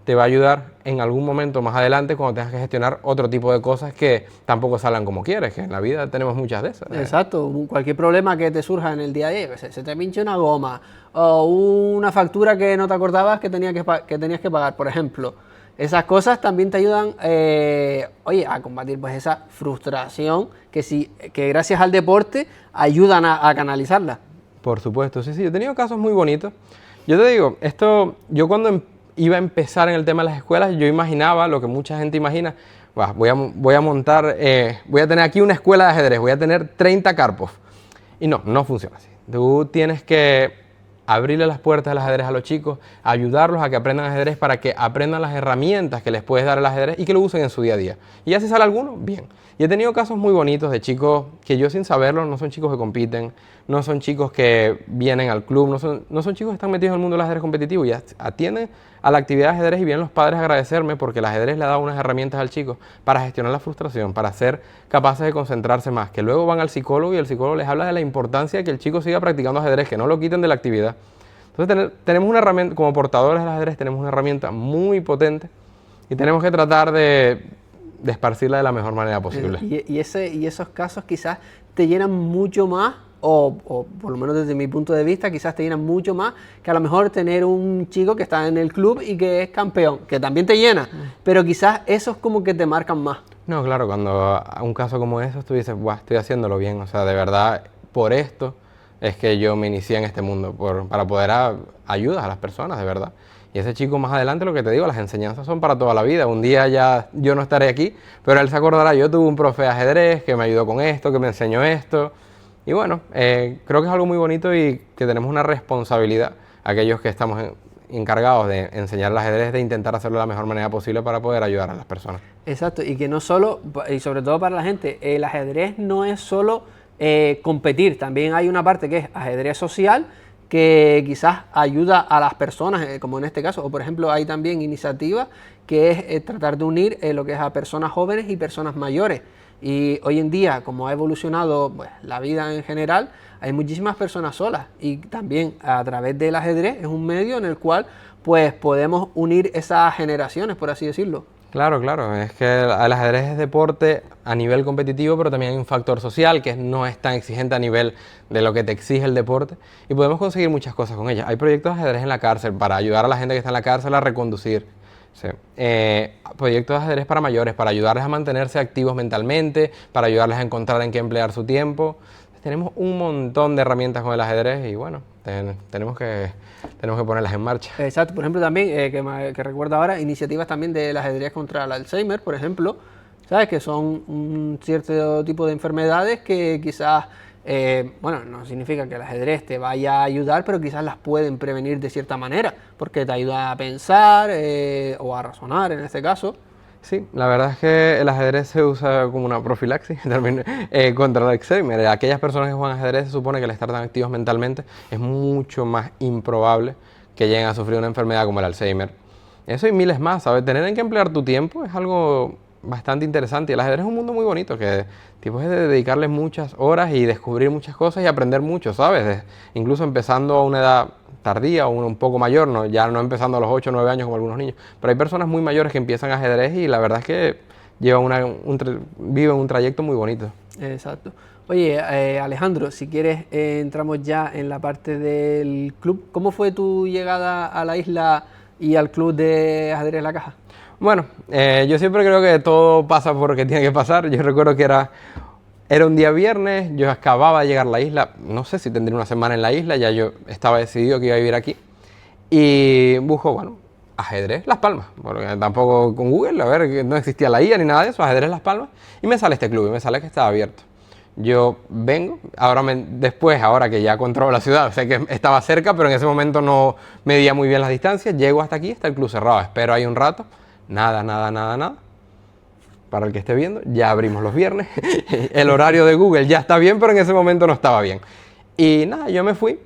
te va a ayudar en algún momento más adelante cuando tengas que gestionar otro tipo de cosas que tampoco salgan como quieres, que en la vida tenemos muchas de esas. Exacto, cualquier problema que te surja en el día a día, se te pinche una goma o una factura que no te acordabas que tenías que pagar, por ejemplo. Esas cosas también te ayudan a combatir pues esa frustración que gracias al deporte ayudan a canalizarla. Por supuesto, sí, yo he tenido casos muy bonitos. Yo te digo, yo cuando iba a empezar en el tema de las escuelas, yo imaginaba lo que mucha gente imagina. Voy a tener aquí una escuela de ajedrez, voy a tener 30 Karpov. Y no funciona así. Tú tienes que abrirle las puertas del ajedrez a los chicos, ayudarlos a que aprendan ajedrez para que aprendan las herramientas que les puedes dar el ajedrez y que lo usen en su día a día. Y ya si sale alguno, bien. Y he tenido casos muy bonitos de chicos que yo sin saberlo, no son chicos que compiten, no son chicos que vienen al club, no son chicos que están metidos en el mundo del ajedrez competitivo y atienden a la actividad de ajedrez y vienen los padres a agradecerme porque el ajedrez le ha dado unas herramientas al chico para gestionar la frustración, para ser capaces de concentrarse más, que luego van al psicólogo y el psicólogo les habla de la importancia de que el chico siga practicando ajedrez, que no lo quiten de la actividad. Entonces tenemos una herramienta, como portadores del ajedrez, tenemos una herramienta muy potente y tenemos que tratar de esparcirla de la mejor manera posible. Y esos casos quizás te llenan mucho más, o por lo menos desde mi punto de vista, quizás te llenan mucho más que a lo mejor tener un chico que está en el club y que es campeón, que también te llena, pero quizás esos como que te marcan más. No, claro, cuando un caso como eso, tú dices, "Buah, estoy haciéndolo bien", o sea, de verdad, por esto es que yo me inicié en este mundo, para poder ayudar a las personas, de verdad. Y ese chico más adelante, lo que te digo, las enseñanzas son para toda la vida. Un día ya yo no estaré aquí, pero él se acordará, yo tuve un profe de ajedrez que me ayudó con esto, que me enseñó esto. Y bueno, creo que es algo muy bonito y que tenemos una responsabilidad, aquellos que estamos encargados de enseñar el ajedrez, de intentar hacerlo de la mejor manera posible para poder ayudar a las personas. Exacto, y que no solo, y sobre todo para la gente, el ajedrez no es solo competir, también hay una parte que es ajedrez social, que quizás ayuda a las personas, como en este caso, o por ejemplo hay también iniciativas que es tratar de unir lo que es a personas jóvenes y personas mayores. Y hoy en día, como ha evolucionado pues, la vida en general, hay muchísimas personas solas y también a través del ajedrez es un medio en el cual pues podemos unir esas generaciones, por así decirlo. Claro, claro, es que el ajedrez es deporte a nivel competitivo, pero también hay un factor social que no es tan exigente a nivel de lo que te exige el deporte y podemos conseguir muchas cosas con ella. Hay proyectos de ajedrez en la cárcel para ayudar a la gente que está en la cárcel a reconducir. Sí. Proyectos de ajedrez para mayores, para ayudarles a mantenerse activos mentalmente, para ayudarles a encontrar en qué emplear su tiempo. Tenemos un montón de herramientas con el ajedrez y bueno, tenemos que ponerlas en marcha. Exacto, por ejemplo también, que recuerdo ahora, iniciativas también del ajedrez contra el Alzheimer, por ejemplo, ¿sabes? Que son un cierto tipo de enfermedades que quizás, bueno, no significa que el ajedrez te vaya a ayudar, pero quizás las pueden prevenir de cierta manera, porque te ayuda a pensar o a razonar en este caso. Sí, la verdad es que el ajedrez se usa como una profilaxis también, contra el Alzheimer. Aquellas personas que juegan ajedrez se supone que al estar tan activos mentalmente es mucho más improbable que lleguen a sufrir una enfermedad como el Alzheimer. Eso y miles más, ¿sabes? Tener en qué emplear tu tiempo es algo bastante interesante y el ajedrez es un mundo muy bonito que tipo es de dedicarle muchas horas y descubrir muchas cosas y aprender mucho, ¿sabes? Incluso empezando a una edad tardía o un poco mayor, ¿no? Ya no empezando a los 8 o 9 años como algunos niños, pero hay personas muy mayores que empiezan ajedrez y la verdad es que viven un trayecto muy bonito. Exacto. Oye, Alejandro, si quieres entramos ya en la parte del club. ¿Cómo fue tu llegada a la isla y al club de ajedrez La Caja? Bueno, yo siempre creo que todo pasa porque tiene que pasar. Yo recuerdo que era un día viernes, yo acababa de llegar a la isla, no sé si tendría una semana en la isla, ya yo estaba decidido que iba a vivir aquí. Y busco, bueno, ajedrez Las Palmas, porque tampoco con Google, a ver, que no existía la IA ni nada de eso, ajedrez Las Palmas. Y me sale este club y me sale que estaba abierto. Yo vengo, después, ahora que ya controlo la ciudad, sé que estaba cerca, pero en ese momento no medía muy bien las distancias, llego hasta aquí, está el club cerrado, espero ahí un rato, nada. Para el que esté viendo, ya abrimos los viernes. El horario de Google ya está bien, pero en ese momento no estaba bien. Y nada, yo me fui.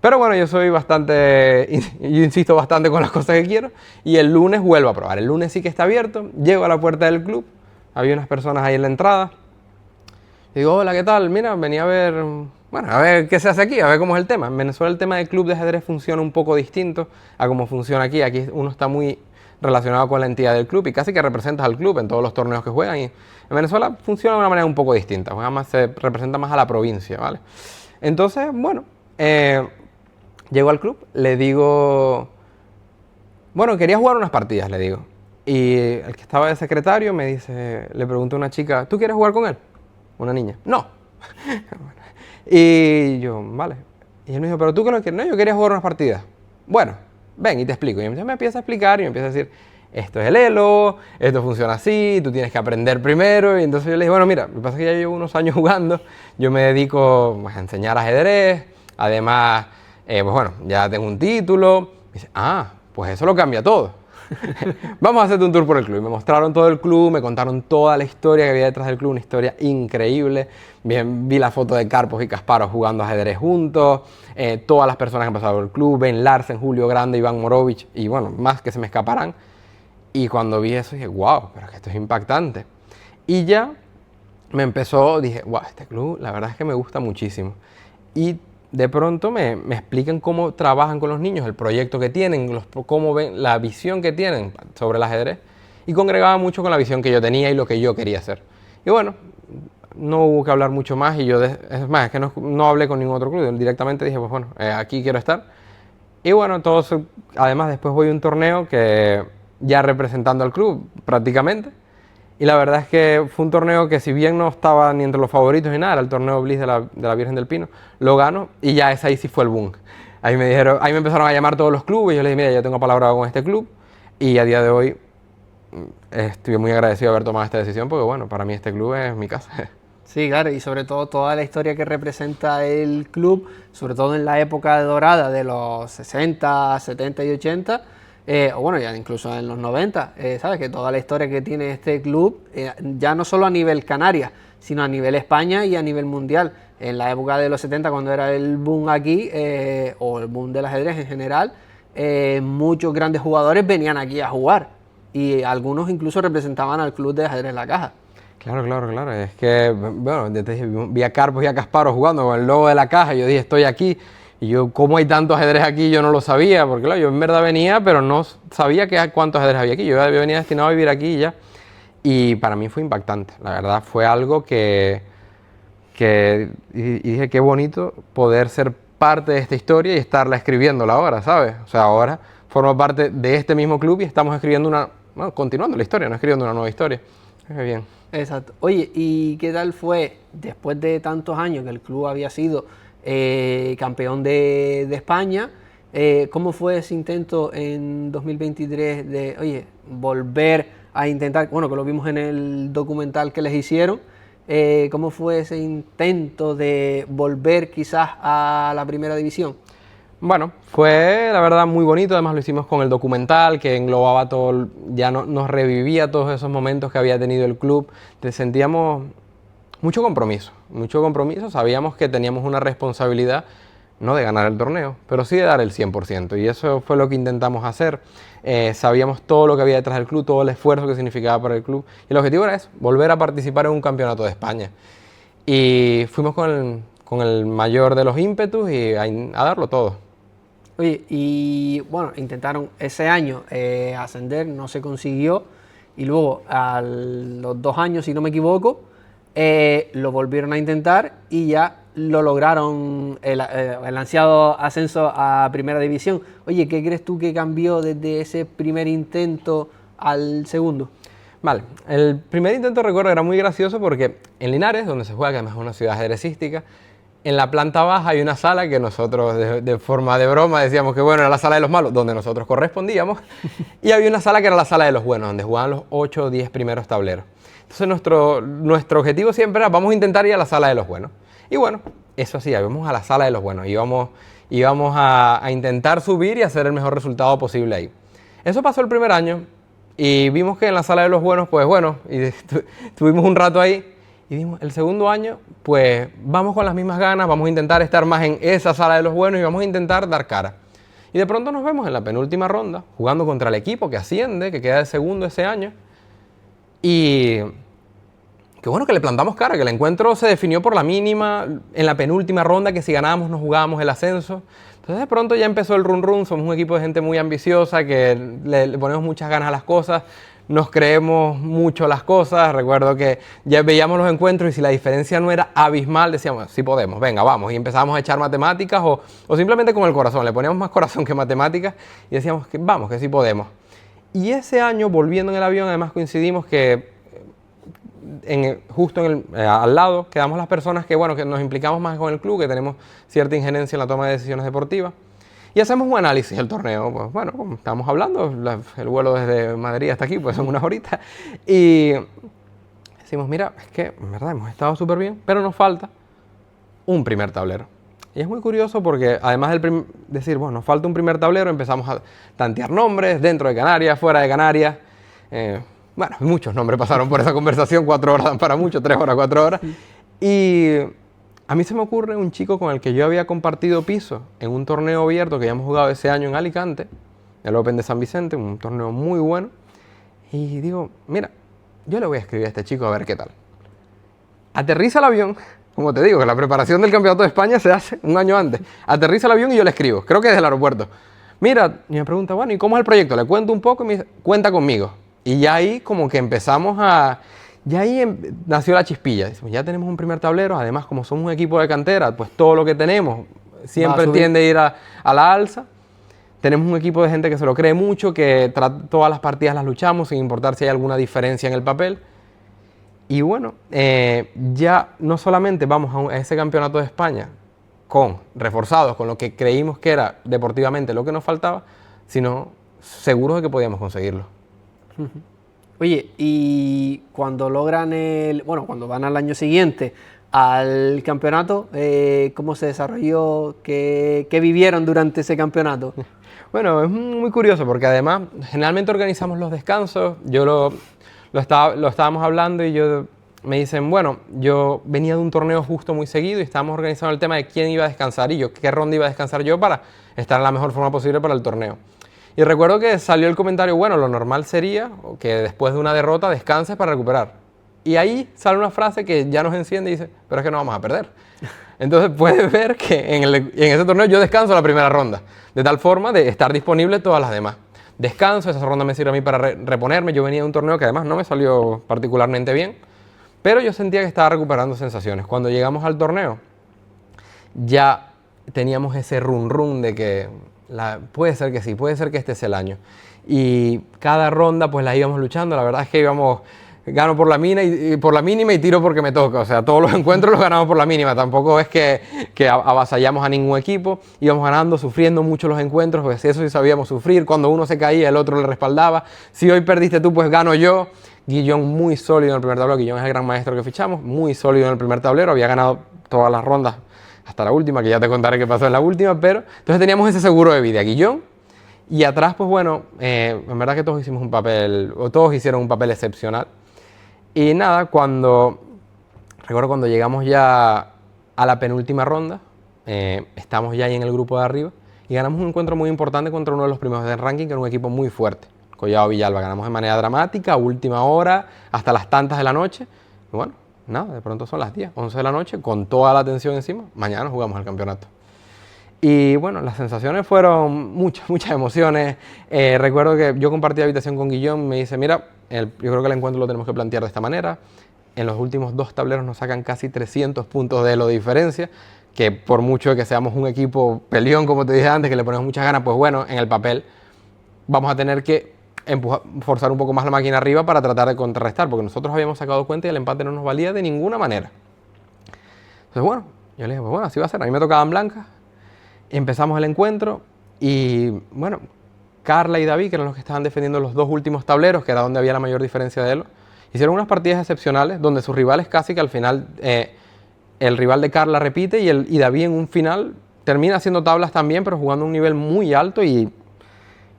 Pero bueno, yo soy bastante, yo insisto bastante con las cosas que quiero. Y el lunes vuelvo a probar. El lunes sí que está abierto. Llego a la puerta del club. Había unas personas ahí en la entrada. Y digo, hola, ¿qué tal? Mira, venía a ver, bueno, a ver qué se hace aquí, a ver cómo es el tema. En Venezuela el tema del club de ajedrez funciona un poco distinto a cómo funciona aquí. Aquí uno está muy relacionado con la entidad del club y casi que representas al club en todos los torneos que juegan. Y en Venezuela funciona de una manera un poco distinta, se representa más a la provincia, ¿vale? Entonces, bueno, llego al club, le digo, bueno, quería jugar unas partidas, le digo. Y el que estaba de secretario me dice, le pregunto a una chica, ¿tú quieres jugar con él? Una niña, no. Y yo, vale. Y él me dijo, ¿pero tú qué no quieres? No, yo quería jugar unas partidas. Bueno, ven y te explico. Y me empieza a explicar y me empieza a decir, esto es el elo, esto funciona así, tú tienes que aprender primero. Y entonces yo le dije, bueno, mira, lo que pasa es que ya llevo unos años jugando, yo me dedico pues, a enseñar ajedrez, además, pues bueno, ya tengo un título. Y dice, pues eso lo cambia todo. Vamos a hacerte un tour por el club. Y me mostraron todo el club, me contaron toda la historia que había detrás del club, una historia increíble. Bien, vi la foto de Karpov y Kasparov jugando ajedrez juntos, todas las personas que han pasado por el club, Ben Larsen, Julio Grande, Iván Morovich y bueno, más que se me escaparán. Y cuando vi eso dije, wow, pero que esto es impactante. Y ya dije, wow, este club la verdad es que me gusta muchísimo. Y de pronto me explican cómo trabajan con los niños, el proyecto que tienen, cómo ven, la visión que tienen sobre el ajedrez, y congregaba mucho con la visión que yo tenía y lo que yo quería hacer. Y bueno, no hubo que hablar mucho más, y es más, es que no hablé con ningún otro club, directamente dije, pues bueno, aquí quiero estar. Y bueno, además después voy a un torneo que ya representando al club prácticamente, y la verdad es que fue un torneo que, si bien no estaba ni entre los favoritos ni nada, era el torneo Bliss de la Virgen del Pino, lo gano, y ya ahí sí fue el boom. Ahí me empezaron a llamar todos los clubes, y yo les dije, mira, yo tengo palabra con este club, y a día de hoy estoy muy agradecido de haber tomado esta decisión, porque bueno, para mí este club es mi casa. Sí, claro, y sobre todo toda la historia que representa el club, sobre todo en la época dorada de los 60, 70 y 80, o bueno, ya incluso en los 90, ¿sabes? Que toda la historia que tiene este club, ya no solo a nivel Canarias, sino a nivel España y a nivel mundial. En la época de los 70, cuando era el boom aquí, o el boom del ajedrez en general, muchos grandes jugadores venían aquí a jugar, y algunos incluso representaban al club de ajedrez La Caja. Claro. Es que, bueno, vi a Carpos y a Kasparov jugando con el logo de La Caja, y yo dije, estoy aquí. Y yo, ¿cómo hay tanto ajedrez aquí? Yo no lo sabía, porque claro, yo en verdad venía, pero no sabía cuánto ajedrez había aquí. Yo venía destinado a vivir aquí y ya. Y para mí fue impactante. La verdad, fue algo y dije, qué bonito poder ser parte de esta historia y estarla escribiéndola ahora, ¿sabes? O sea, ahora formo parte de este mismo club y estamos escribiendo continuando la historia, no escribiendo una nueva historia. Qué bien. Exacto. Oye, ¿y qué tal fue después de tantos años que el club había sido campeón de España? ¿Cómo fue ese intento en 2023 de, oye, volver a intentar, bueno, que lo vimos en el documental que les hicieron, ¿cómo fue ese intento de volver quizás a la primera división? Bueno, fue la verdad muy bonito, además lo hicimos con el documental que englobaba todo, nos revivía todos esos momentos que había tenido el club, sentíamos mucho compromiso, sabíamos que teníamos una responsabilidad, no de ganar el torneo, pero sí de dar el 100%, y eso fue lo que intentamos hacer. Sabíamos todo lo que había detrás del club, todo el esfuerzo que significaba para el club, y el objetivo era eso, volver a participar en un campeonato de España. Y fuimos con el mayor de los ímpetus y a darlo todo. Oye, y bueno, intentaron ese año ascender, no se consiguió, y luego a los 2 años, si no me equivoco, lo volvieron a intentar y ya lo lograron, el ansiado ascenso a Primera División. Oye, ¿qué crees tú que cambió desde ese primer intento al segundo? Vale, el primer intento, recuerdo, era muy gracioso porque en Linares, donde se juega, que además es una ciudad ajedrecística, en la planta baja hay una sala que nosotros de forma de broma decíamos que bueno, era la sala de los malos, donde nosotros correspondíamos, y había una sala que era la sala de los buenos, donde jugaban los 8 o 10 primeros tableros. Entonces nuestro objetivo siempre era, vamos a intentar ir a la sala de los buenos. Y bueno, eso sí, íbamos a la sala de los buenos, íbamos a intentar subir y hacer el mejor resultado posible ahí. Eso pasó el primer año, y vimos que en la sala de los buenos, pues bueno, y estuvimos un rato ahí. Y dijimos, el segundo año, pues vamos con las mismas ganas, vamos a intentar estar más en esa sala de los buenos y vamos a intentar dar cara. Y de pronto nos vemos en la penúltima ronda, jugando contra el equipo que asciende, que queda de segundo ese año. Y qué bueno que le plantamos cara, que el encuentro se definió por la mínima, en la penúltima ronda, que si ganábamos nos jugábamos el ascenso. Entonces de pronto ya empezó el run run, somos un equipo de gente muy ambiciosa, que le ponemos muchas ganas a las cosas. Nos creemos mucho las cosas, recuerdo que ya veíamos los encuentros y si la diferencia no era abismal, decíamos, sí podemos, venga, vamos, y empezábamos a echar matemáticas o simplemente con el corazón, le poníamos más corazón que matemáticas y decíamos que vamos, que sí podemos. Y ese año, volviendo en el avión, además coincidimos que justo al lado quedamos las personas que, bueno, que nos implicamos más con el club, que tenemos cierta injerencia en la toma de decisiones deportivas. Y hacemos un análisis del torneo. Pues bueno, como estábamos hablando, el vuelo desde Madrid hasta aquí, pues son unas horitas. Y decimos, mira, es que en verdad hemos estado súper bien, pero nos falta un primer tablero. Y es muy curioso porque además del decir, bueno, nos falta un primer tablero, empezamos a tantear nombres dentro de Canarias, fuera de Canarias. Bueno, muchos nombres pasaron por esa conversación, 4 horas dan para mucho, 3 horas, 4 horas. Y a mí se me ocurre un chico con el que yo había compartido piso en un torneo abierto que ya hemos jugado ese año en Alicante, el Open de San Vicente, un torneo muy bueno. Y digo, mira, yo le voy a escribir a este chico a ver qué tal. Aterriza el avión, como te digo, que la preparación del Campeonato de España se hace un año antes. Aterriza el avión y yo le escribo, creo que desde el aeropuerto. Mira, y me pregunta, bueno, ¿y cómo es el proyecto? Le cuento un poco y me dice, cuenta conmigo. Y ya ahí como que empezamos a... Ya ahí nació la chispilla. Decimos, ya tenemos un primer tablero, además como somos un equipo de cantera, pues todo lo que tenemos siempre tiende a ir a la alza. Tenemos un equipo de gente que se lo cree mucho, que todas las partidas las luchamos sin importar si hay alguna diferencia en el papel. Y bueno, ya no solamente vamos a ese campeonato de España reforzados con lo que creímos que era deportivamente lo que nos faltaba, sino seguros de que podíamos conseguirlo. Oye, y cuando logran cuando van al año siguiente al campeonato, ¿cómo se desarrolló? ¿Qué vivieron durante ese campeonato? Bueno, es muy curioso porque además generalmente organizamos los descansos. Yo lo estábamos hablando y me dicen, bueno, yo venía de un torneo justo muy seguido y estábamos organizando el tema de quién iba a descansar y yo, qué ronda iba a descansar yo para estar en la mejor forma posible para el torneo. Y recuerdo que salió el comentario, bueno, lo normal sería que después de una derrota descanses para recuperar. Y ahí sale una frase que ya nos enciende y dice, pero es que no vamos a perder. Entonces puedes ver que en ese torneo yo descanso la primera ronda, de tal forma de estar disponible todas las demás. Descanso, esa ronda me sirve a mí para reponerme. Yo venía de un torneo que además no me salió particularmente bien, pero yo sentía que estaba recuperando sensaciones. Cuando llegamos al torneo, ya teníamos ese run de que puede ser que sí, puede ser que este es el año. Y cada ronda pues la íbamos luchando. La verdad es que gano por la mínima y tiro porque me toca. O sea, todos los encuentros los ganamos por la mínima. Tampoco es que avasallamos a ningún equipo. Íbamos ganando, sufriendo mucho los encuentros, pues eso sí sabíamos sufrir. Cuando uno se caía, el otro le respaldaba. Si hoy perdiste tú, pues gano yo. Guillón muy sólido en el primer tablero. Guillón es el gran maestro que fichamos. Muy sólido en el primer tablero. Había ganado todas las rondas hasta la última, que ya te contaré qué pasó en la última. Pero entonces teníamos ese seguro de vida. Guillón. Y atrás, pues bueno, en verdad que todos hicieron un papel excepcional. Y nada, recuerdo cuando llegamos ya a la penúltima ronda, estamos ya ahí en el grupo de arriba y ganamos un encuentro muy importante contra uno de los primeros del ranking, que era un equipo muy fuerte, Collado Villalba. Ganamos de manera dramática, última hora, hasta las tantas de la noche. Y bueno, nada, de pronto son las 10, 11 de la noche, con toda la tensión encima. Mañana jugamos el campeonato. Y bueno, las sensaciones fueron muchas emociones. Recuerdo que yo compartí habitación con Guillón, me dice, mira, yo creo que el encuentro lo tenemos que plantear de esta manera. En los últimos 2 tableros nos sacan casi 300 puntos de elo de diferencia, que por mucho que seamos un equipo peleón, como te dije antes, que le ponemos muchas ganas, pues bueno, en el papel vamos a tener que forzar un poco más la máquina arriba para tratar de contrarrestar, porque nosotros habíamos sacado cuenta y el empate no nos valía de ninguna manera. Entonces bueno, yo le dije, pues bueno, así va a ser. A mí me tocaban blancas. Empezamos el encuentro y bueno, Carla y David, que eran los que estaban defendiendo los 2 últimos tableros, que era donde había la mayor diferencia de elo, hicieron unas partidas excepcionales donde sus rivales casi que al final el rival de Carla repite y David en un final termina haciendo tablas también, pero jugando a un nivel muy alto y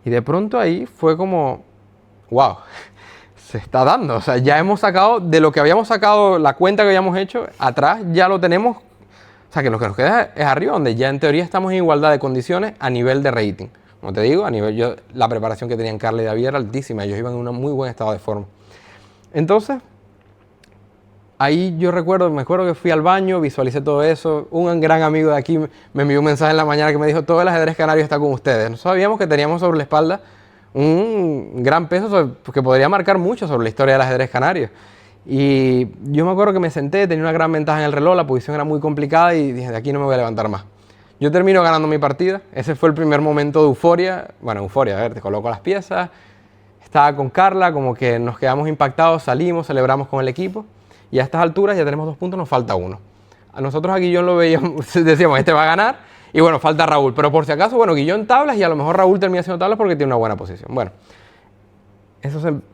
de pronto ahí fue como, wow, se está dando. O sea, ya hemos sacado, de lo que habíamos sacado, la cuenta que habíamos hecho, atrás ya lo tenemos. O sea, que lo que nos queda es arriba, donde ya en teoría estamos en igualdad de condiciones a nivel de rating. Como te digo, la preparación que tenían Carla y David era altísima. Ellos iban en un muy buen estado de forma. Entonces, ahí me acuerdo que fui al baño, visualicé todo eso. Un gran amigo de aquí me envió un mensaje en la mañana que me dijo, todo el ajedrez canario está con ustedes. Nosotros sabíamos que teníamos sobre la espalda un gran peso que podría marcar mucho sobre la historia del ajedrez canario. Y yo me acuerdo que me senté, tenía una gran ventaja en el reloj, la posición era muy complicada y dije, de aquí no me voy a levantar más. Yo termino ganando mi partida, ese fue el primer momento de euforia. Bueno, euforia, a ver, te coloco las piezas, estaba con Carla, como que nos quedamos impactados, salimos, celebramos con el equipo y a estas alturas ya tenemos 2 puntos, nos falta 1. A nosotros a Guillón lo veíamos, decíamos, este va a ganar y bueno, falta Raúl, pero por si acaso, bueno, Guillón tablas y a lo mejor Raúl termina haciendo tablas porque tiene una buena posición. Bueno.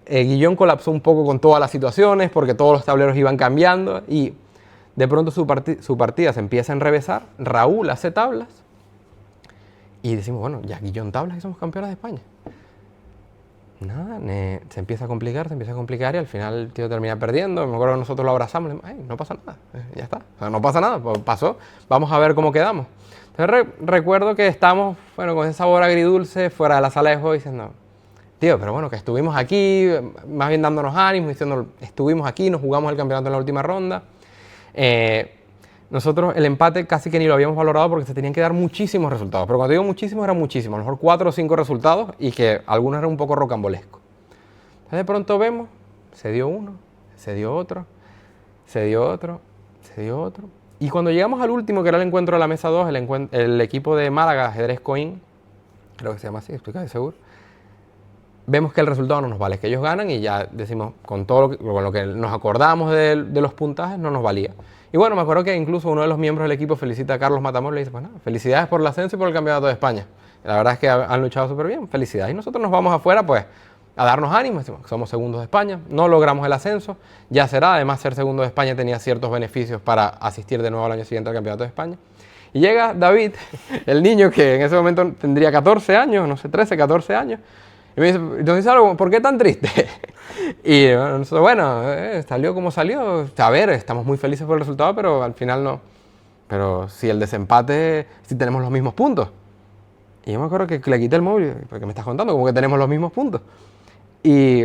Guillón colapsó un poco con todas las situaciones porque todos los tableros iban cambiando y de pronto su partida se empieza a enrevesar. Raúl hace tablas y decimos, bueno, ya Guillón tablas y somos campeones de España. Nada, se empieza a complicar y al final el tío termina perdiendo. Me acuerdo que nosotros lo abrazamos y le dijimos, no pasa nada, ya está, o sea, no pasa nada, pues pasó, vamos a ver cómo quedamos. Entonces recuerdo que estábamos, bueno, con ese sabor agridulce fuera de la sala de juego diciendo, tío, pero bueno, que estuvimos aquí, más bien dándonos ánimos, diciendo, estuvimos aquí, nos jugamos el campeonato en la última ronda. nosotros el empate casi que ni lo habíamos valorado porque se tenían que dar muchísimos resultados. Pero cuando digo muchísimos, eran muchísimos. A lo mejor 4 o 5 resultados y que algunos eran un poco rocambolescos. Entonces de pronto vemos, se dio uno, se dio otro, se dio otro, se dio otro. Y cuando llegamos al último, que era el encuentro de la mesa 2, el equipo de Málaga, Ajedrez Coin, creo que se llama así, estoy casi seguro, vemos que el resultado no nos vale, que ellos ganan y ya decimos, con lo que nos acordamos de los puntajes, no nos valía. Y bueno, me acuerdo que incluso uno de los miembros del equipo felicita a Carlos Matamoros y le dice, pues nada, felicidades por el ascenso y por el campeonato de España. La verdad es que han luchado súper bien, felicidades. Y nosotros nos vamos afuera, pues, a darnos ánimos, decimos, somos segundos de España, no logramos el ascenso, ya será, además ser segundo de España tenía ciertos beneficios para asistir de nuevo al año siguiente al campeonato de España. Y llega David, el niño que en ese momento tendría 14 años, no sé, 13, 14 años, y me dice algo, ¿por qué tan triste? Y nosotros, bueno, salió como salió. A ver, estamos muy felices por el resultado, pero al final no. Pero si el desempate, si tenemos los mismos puntos. Y yo me acuerdo que le quité el móvil, porque me estás contando, como que tenemos los mismos puntos. Y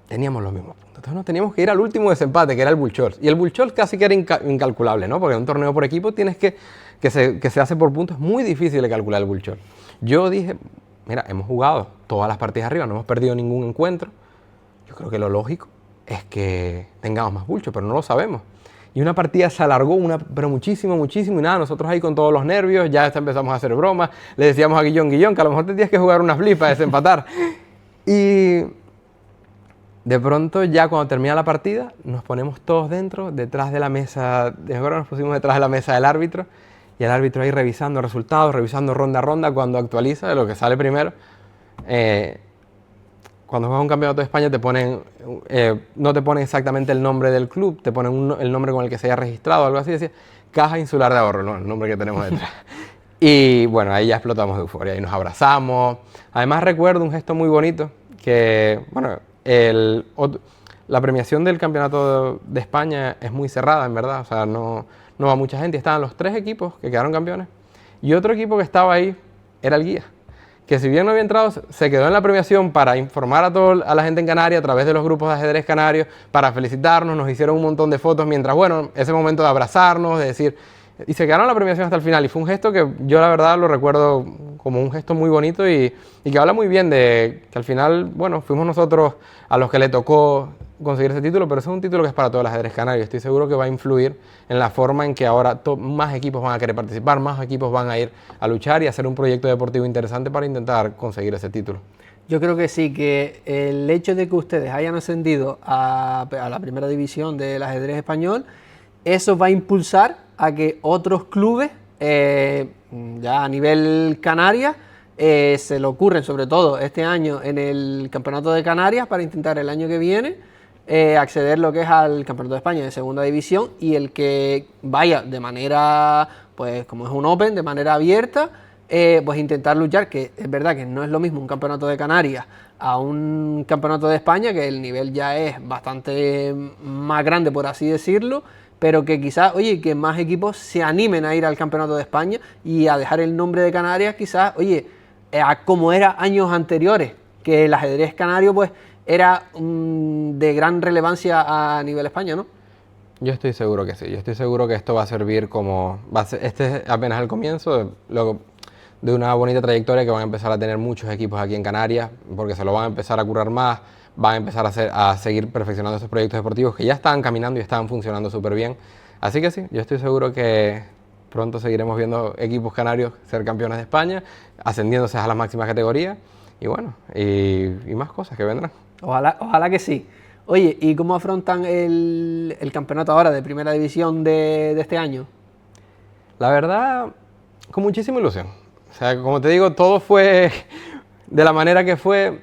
teníamos los mismos puntos. Entonces nos teníamos que ir al último desempate, que era el Bullchols. Y el Bullchols casi que era incalculable, ¿no? Porque en un torneo por equipo tienes que se hace por puntos, es muy difícil de calcular el Bullchols. Yo dije, mira, hemos jugado todas las partidas arriba, no hemos perdido ningún encuentro. Yo creo que lo lógico es que tengamos más bulcho, pero no lo sabemos. Y una partida se alargó, pero muchísimo, muchísimo, y nada, nosotros ahí con todos los nervios, ya empezamos a hacer bromas, le decíamos a Guillón, que a lo mejor tendrías que jugar una flip para desempatar. Y de pronto, ya cuando termina la partida, nos ponemos todos dentro, detrás de la mesa, nos pusimos detrás de la mesa del árbitro, y el árbitro ahí revisando resultados, revisando ronda a ronda, cuando actualiza lo que sale primero. Cuando juegas un campeonato de España te ponen, no te ponen exactamente el nombre del club, te ponen el nombre con el que se haya registrado, algo así, decía Caja Insular de Ahorro, ¿no? El nombre que tenemos detrás. Y bueno, ahí ya explotamos de euforia y nos abrazamos. Además recuerdo un gesto muy bonito, que bueno, la premiación del campeonato de España es muy cerrada, en verdad, o sea, no va mucha gente. Estaban los 3 equipos que quedaron campeones y otro equipo que estaba ahí era el Guía, que si bien no había entrado, se quedó en la premiación para informar a la gente en Canarias a través de los grupos de ajedrez canarios, para felicitarnos, nos hicieron un montón de fotos mientras, bueno, ese momento de abrazarnos, de decir, y se quedaron en la premiación hasta el final, y fue un gesto que yo la verdad lo recuerdo como un gesto muy bonito y que habla muy bien de que al final, bueno, fuimos nosotros a los que le tocó conseguir ese título, pero ese es un título que es para todo el ajedrez canario. Estoy seguro que va a influir en la forma en que ahora más equipos van a querer participar, más equipos van a ir a luchar y hacer un proyecto deportivo interesante para intentar conseguir ese título. Yo creo que sí, que el hecho de que ustedes hayan ascendido a la primera división del ajedrez español, eso va a impulsar a que otros clubes, ya a nivel Canarias, se le ocurren, sobre todo este año en el Campeonato de Canarias, para intentar el año que viene acceder lo que es al Campeonato de España de segunda división, y el que vaya de manera, pues como es un Open, de manera abierta, pues intentar luchar, que es verdad que no es lo mismo un Campeonato de Canarias a un Campeonato de España, que el nivel ya es bastante más grande, por así decirlo, pero que quizás, oye, que más equipos se animen a ir al Campeonato de España y a dejar el nombre de Canarias, quizás, oye, como era años anteriores, que el ajedrez canario pues era de gran relevancia a nivel España, ¿no? Yo estoy seguro que sí, yo estoy seguro que esto va a servir como, este es apenas el comienzo de una bonita trayectoria que van a empezar a tener muchos equipos aquí en Canarias, porque se lo van a empezar a currar más, van a empezar a seguir perfeccionando esos proyectos deportivos que ya estaban caminando y estaban funcionando súper bien. Así que sí, yo estoy seguro que pronto seguiremos viendo equipos canarios ser campeones de España, ascendiéndose a las máximas categorías, y bueno, y más cosas que vendrán. Ojalá que sí. Oye, ¿y cómo afrontan el campeonato ahora de primera división de este año? La verdad, con muchísima ilusión. O sea, como te digo, todo fue de la manera que fue.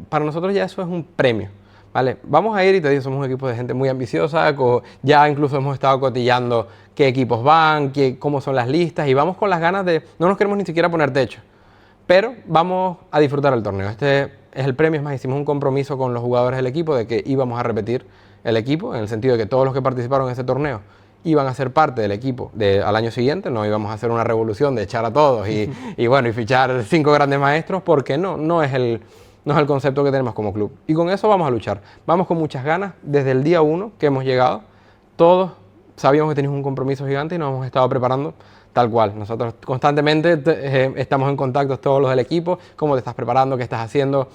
Para nosotros ya eso es un premio, ¿vale? Vamos a ir, y te digo, somos un equipo de gente muy ambiciosa, ya incluso hemos estado cotillando qué equipos van, cómo son las listas, y vamos con las ganas de, no nos queremos ni siquiera poner techo, pero vamos a disfrutar el torneo. Este es el premio, es más, hicimos un compromiso con los jugadores del equipo de que íbamos a repetir el equipo, en el sentido de que todos los que participaron en ese torneo iban a ser parte del equipo al año siguiente, no íbamos a hacer una revolución de echar a todos y bueno, y fichar 5 grandes maestros, porque no es el concepto que tenemos como club. Y con eso vamos a luchar. Vamos con muchas ganas, desde el día 1 que hemos llegado, todos sabíamos que tenías un compromiso gigante y nos hemos estado preparando tal cual. Nosotros constantemente estamos en contacto todos los del equipo, cómo te estás preparando, qué estás haciendo,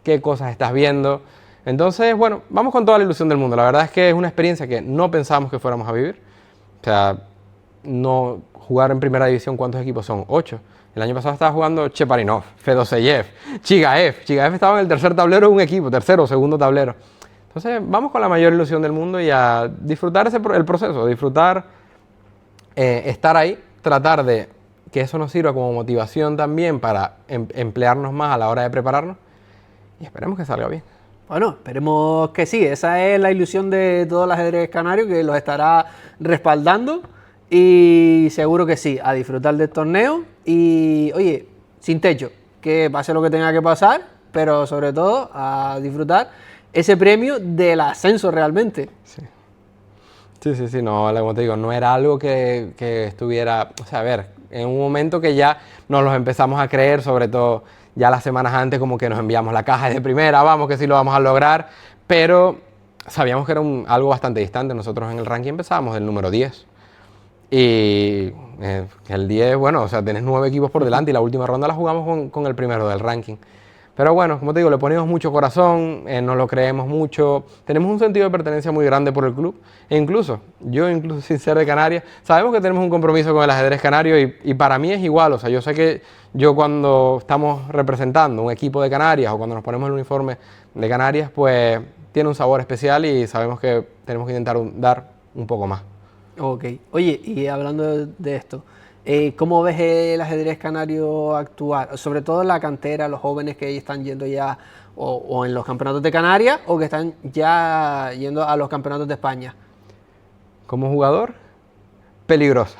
qué cosas estás viendo. Entonces, bueno, vamos con toda la ilusión del mundo. La verdad es que es una experiencia que no pensábamos que fuéramos a vivir. O sea, no jugar en primera división, ¿cuántos equipos son? 8. El año pasado estaba jugando Cheparinov, Fedoseyev, Chigaev. Chigaev estaba en el tercer tablero de un equipo, tercero o segundo tablero. Entonces, vamos con la mayor ilusión del mundo y a disfrutar el proceso, disfrutar, estar ahí, tratar de que eso nos sirva como motivación también para emplearnos más a la hora de prepararnos y esperemos que salga bien. Bueno, esperemos que sí. Esa es la ilusión de todos los ajedrez canarios, que los estará respaldando. Y seguro que sí, a disfrutar del torneo. Y, oye, sin techo, que pase lo que tenga que pasar, pero sobre todo a disfrutar ese premio del ascenso realmente. Sí. Sí, no, como te digo, no era algo que estuviera, o sea, a ver, en un momento que ya nos los empezamos a creer, sobre todo ya las semanas antes como que nos enviamos la caja de primera, vamos que sí lo vamos a lograr, pero sabíamos que era algo bastante distante. Nosotros en el ranking empezábamos del número 10 y el 10, bueno, o sea, tenés 9 equipos por delante y la última ronda la jugamos con el primero del ranking. Pero bueno, como te digo, le ponemos mucho corazón, nos lo creemos mucho, tenemos un sentido de pertenencia muy grande por el club. E incluso, yo sin ser de Canarias, sabemos que tenemos un compromiso con el ajedrez canario y para mí es igual. O sea, yo sé que yo cuando estamos representando un equipo de Canarias o cuando nos ponemos el uniforme de Canarias, pues tiene un sabor especial y sabemos que tenemos que intentar dar un poco más. Ok. Oye, y hablando de esto, ¿cómo ves el ajedrez canario actual? Sobre todo en la cantera, los jóvenes que están yendo ya o en los campeonatos de Canarias o que están ya yendo a los campeonatos de España. Como jugador, peligrosa.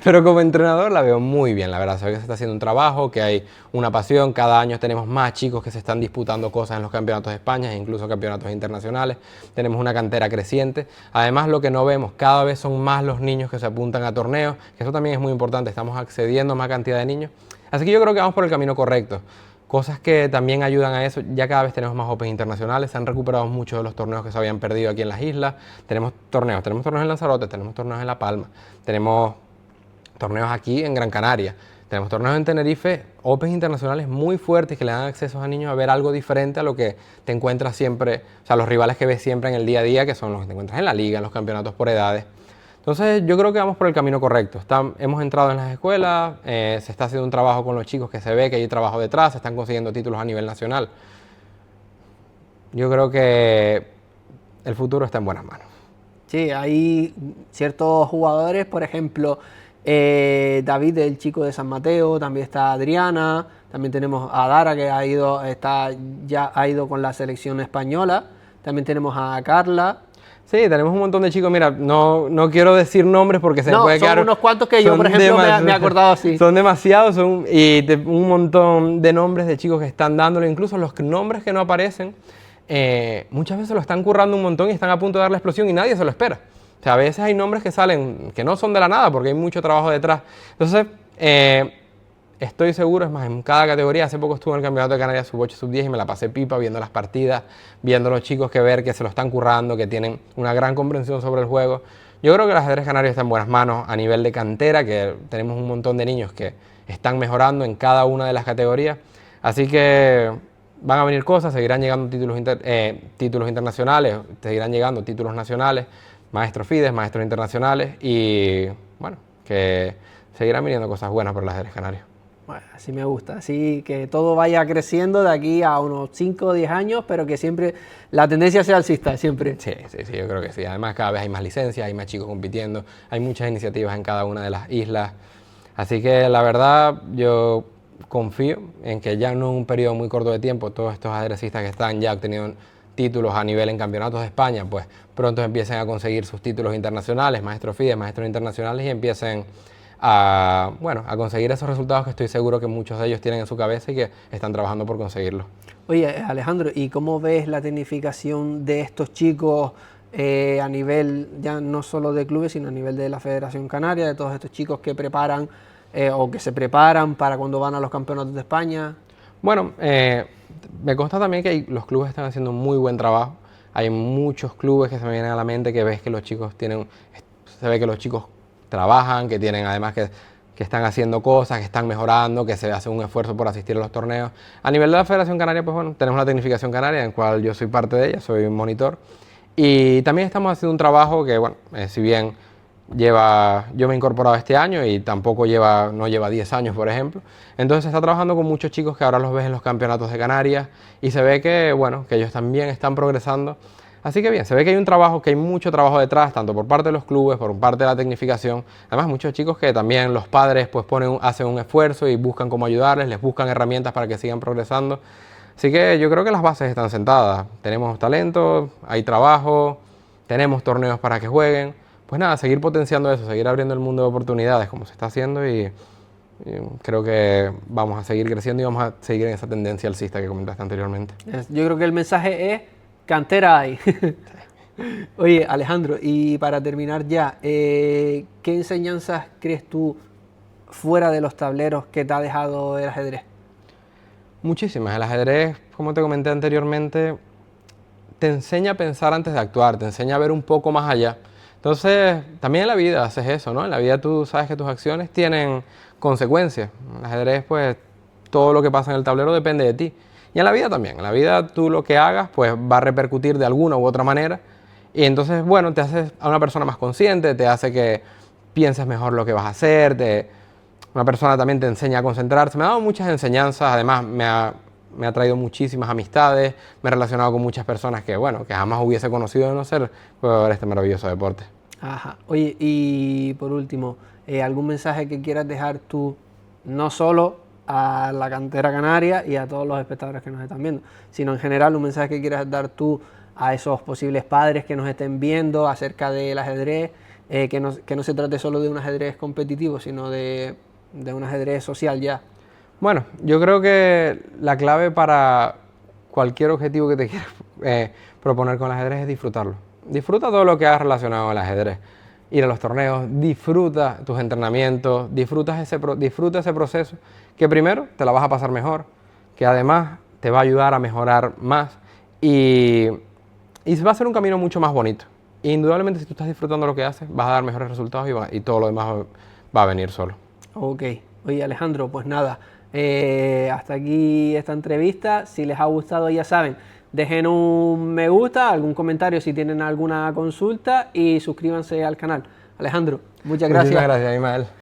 Pero como entrenador la veo muy bien, la verdad. Se ve que se está haciendo un trabajo, que hay una pasión. Cada año tenemos más chicos que se están disputando cosas en los campeonatos de España e incluso campeonatos internacionales. Tenemos una cantera creciente. Además, lo que no vemos, cada vez son más los niños que se apuntan a torneos, que eso también es muy importante. Estamos accediendo a más cantidad de niños. Así que yo creo que vamos por el camino correcto. Cosas que también ayudan a eso, ya cada vez tenemos más Opens internacionales, se han recuperado muchos de los torneos que se habían perdido aquí en las islas. Tenemos torneos en Lanzarote, tenemos torneos en La Palma, tenemos torneos aquí en Gran Canaria, tenemos torneos en Tenerife, Opens internacionales muy fuertes que le dan acceso a niños a ver algo diferente a lo que te encuentras siempre, o sea, los rivales que ves siempre en el día a día, que son los que te encuentras en la liga, en los campeonatos por edades. Entonces yo creo que vamos por el camino correcto. Hemos entrado en las escuelas, se está haciendo un trabajo con los chicos que se ve que hay trabajo detrás, se están consiguiendo títulos a nivel nacional. Yo creo que el futuro está en buenas manos. Sí, hay ciertos jugadores, por ejemplo, David, el chico de San Mateo, también está Adriana, también tenemos a Dara que ya ha ido con la selección española, también tenemos a Carla. Sí, tenemos un montón de chicos. Mira, no quiero decir nombres porque se me puede quedar... son unos cuantos que yo, por ejemplo, me he acordado así. Son demasiados, un montón de nombres de chicos que están dándole, incluso los nombres que no aparecen, muchas veces lo están currando un montón y están a punto de dar la explosión y nadie se lo espera. O sea, a veces hay nombres que salen que no son de la nada porque hay mucho trabajo detrás. Entonces, estoy seguro, es más, en cada categoría, hace poco estuve en el Campeonato de Canarias Sub-8 y Sub-10 y me la pasé pipa viendo las partidas, viendo a los chicos que se lo están currando, que tienen una gran comprensión sobre el juego. Yo creo que el ajedrez canario está en buenas manos a nivel de cantera, que tenemos un montón de niños que están mejorando en cada una de las categorías. Así que van a venir cosas, seguirán llegando títulos internacionales, seguirán llegando títulos nacionales, maestros FIDES, maestros internacionales y bueno, que seguirán viniendo cosas buenas por el ajedrez canario. Bueno, así me gusta, así que todo vaya creciendo de aquí a unos 5 o 10 años, pero que siempre la tendencia sea alcista, siempre. Sí, yo creo que sí. Además, cada vez hay más licencias, hay más chicos compitiendo, hay muchas iniciativas en cada una de las islas. Así que la verdad, yo confío en que ya no en un periodo muy corto de tiempo, todos estos ajedrecistas que están ya obteniendo títulos a nivel en campeonatos de España, pues pronto empiecen a conseguir sus títulos internacionales, maestros FIDE, maestros internacionales y empiecen a conseguir esos resultados que estoy seguro que muchos de ellos tienen en su cabeza y que están trabajando por conseguirlos. Oye, Alejandro, ¿y cómo ves la tecnificación de estos chicos a nivel ya no solo de clubes, sino a nivel de la Federación Canaria, de todos estos chicos que preparan o que se preparan para cuando van a los campeonatos de España? Bueno, me consta también que los clubes están haciendo un muy buen trabajo Hay muchos clubes que se me vienen a la mente que ves que los chicos se ve que los chicos trabajan, que tienen además que están haciendo cosas, que están mejorando, que se hace un esfuerzo por asistir a los torneos. A nivel de la Federación Canaria, pues bueno, tenemos la Tecnificación Canaria, en la cual yo soy parte de ella, soy un monitor. Y también estamos haciendo un trabajo que, bueno, si bien yo me he incorporado este año y tampoco no lleva 10 años, por ejemplo. Entonces se está trabajando con muchos chicos que ahora los ves en los campeonatos de Canarias y se ve que, bueno, que ellos también están progresando. Así que bien, se ve que hay un trabajo, que hay mucho trabajo detrás, tanto por parte de los clubes, por parte de la tecnificación. Además, muchos chicos que también los padres pues hacen un esfuerzo y buscan cómo ayudarles, les buscan herramientas para que sigan progresando. Así que yo creo que las bases están sentadas. Tenemos talento, hay trabajo, tenemos torneos para que jueguen. Pues nada, seguir potenciando eso, seguir abriendo el mundo de oportunidades como se está haciendo y creo que vamos a seguir creciendo y vamos a seguir en esa tendencia alcista que comentaste anteriormente. Yo creo que el mensaje es cantera hay. Oye, Alejandro, y para terminar ya, ¿qué enseñanzas crees tú fuera de los tableros que te ha dejado el ajedrez? Muchísimas. El ajedrez, como te comenté anteriormente, te enseña a pensar antes de actuar, te enseña a ver un poco más allá. Entonces, también en la vida haces eso, ¿no? En la vida tú sabes que tus acciones tienen consecuencias. En el ajedrez, pues, todo lo que pasa en el tablero depende de ti. Y en la vida también. En la vida tú lo que hagas, pues, va a repercutir de alguna u otra manera. Y entonces, bueno, te haces a una persona más consciente, te hace que pienses mejor lo que vas a hacer, una persona también te enseña a concentrarse. Me ha dado muchas enseñanzas, además me ha traído muchísimas amistades, me he relacionado con muchas personas que, bueno, que jamás hubiese conocido de no ser por este maravilloso deporte. Ajá. Oye, y por último, ¿algún mensaje que quieras dejar tú, no solo a la cantera canaria y a todos los espectadores que nos están viendo, sino en general un mensaje que quieras dar tú a esos posibles padres que nos estén viendo acerca del ajedrez, que no se trate solo de un ajedrez competitivo, sino de un ajedrez social ya? Bueno, yo creo que la clave para cualquier objetivo que te quieras proponer con el ajedrez es disfrutarlo. Disfruta todo lo que has relacionado al ajedrez. Ir a los torneos, disfruta tus entrenamientos, disfruta ese proceso, que primero te la vas a pasar mejor, que además te va a ayudar a mejorar más y va a ser un camino mucho más bonito. Indudablemente, si tú estás disfrutando lo que haces, vas a dar mejores resultados y todo lo demás va a venir solo. Ok. Oye, Alejandro, pues nada, hasta aquí esta entrevista. Si les ha gustado, ya saben, dejen un me gusta, algún comentario si tienen alguna consulta y suscríbanse al canal. Alejandro, muchas gracias. Muchas gracias, Ismael.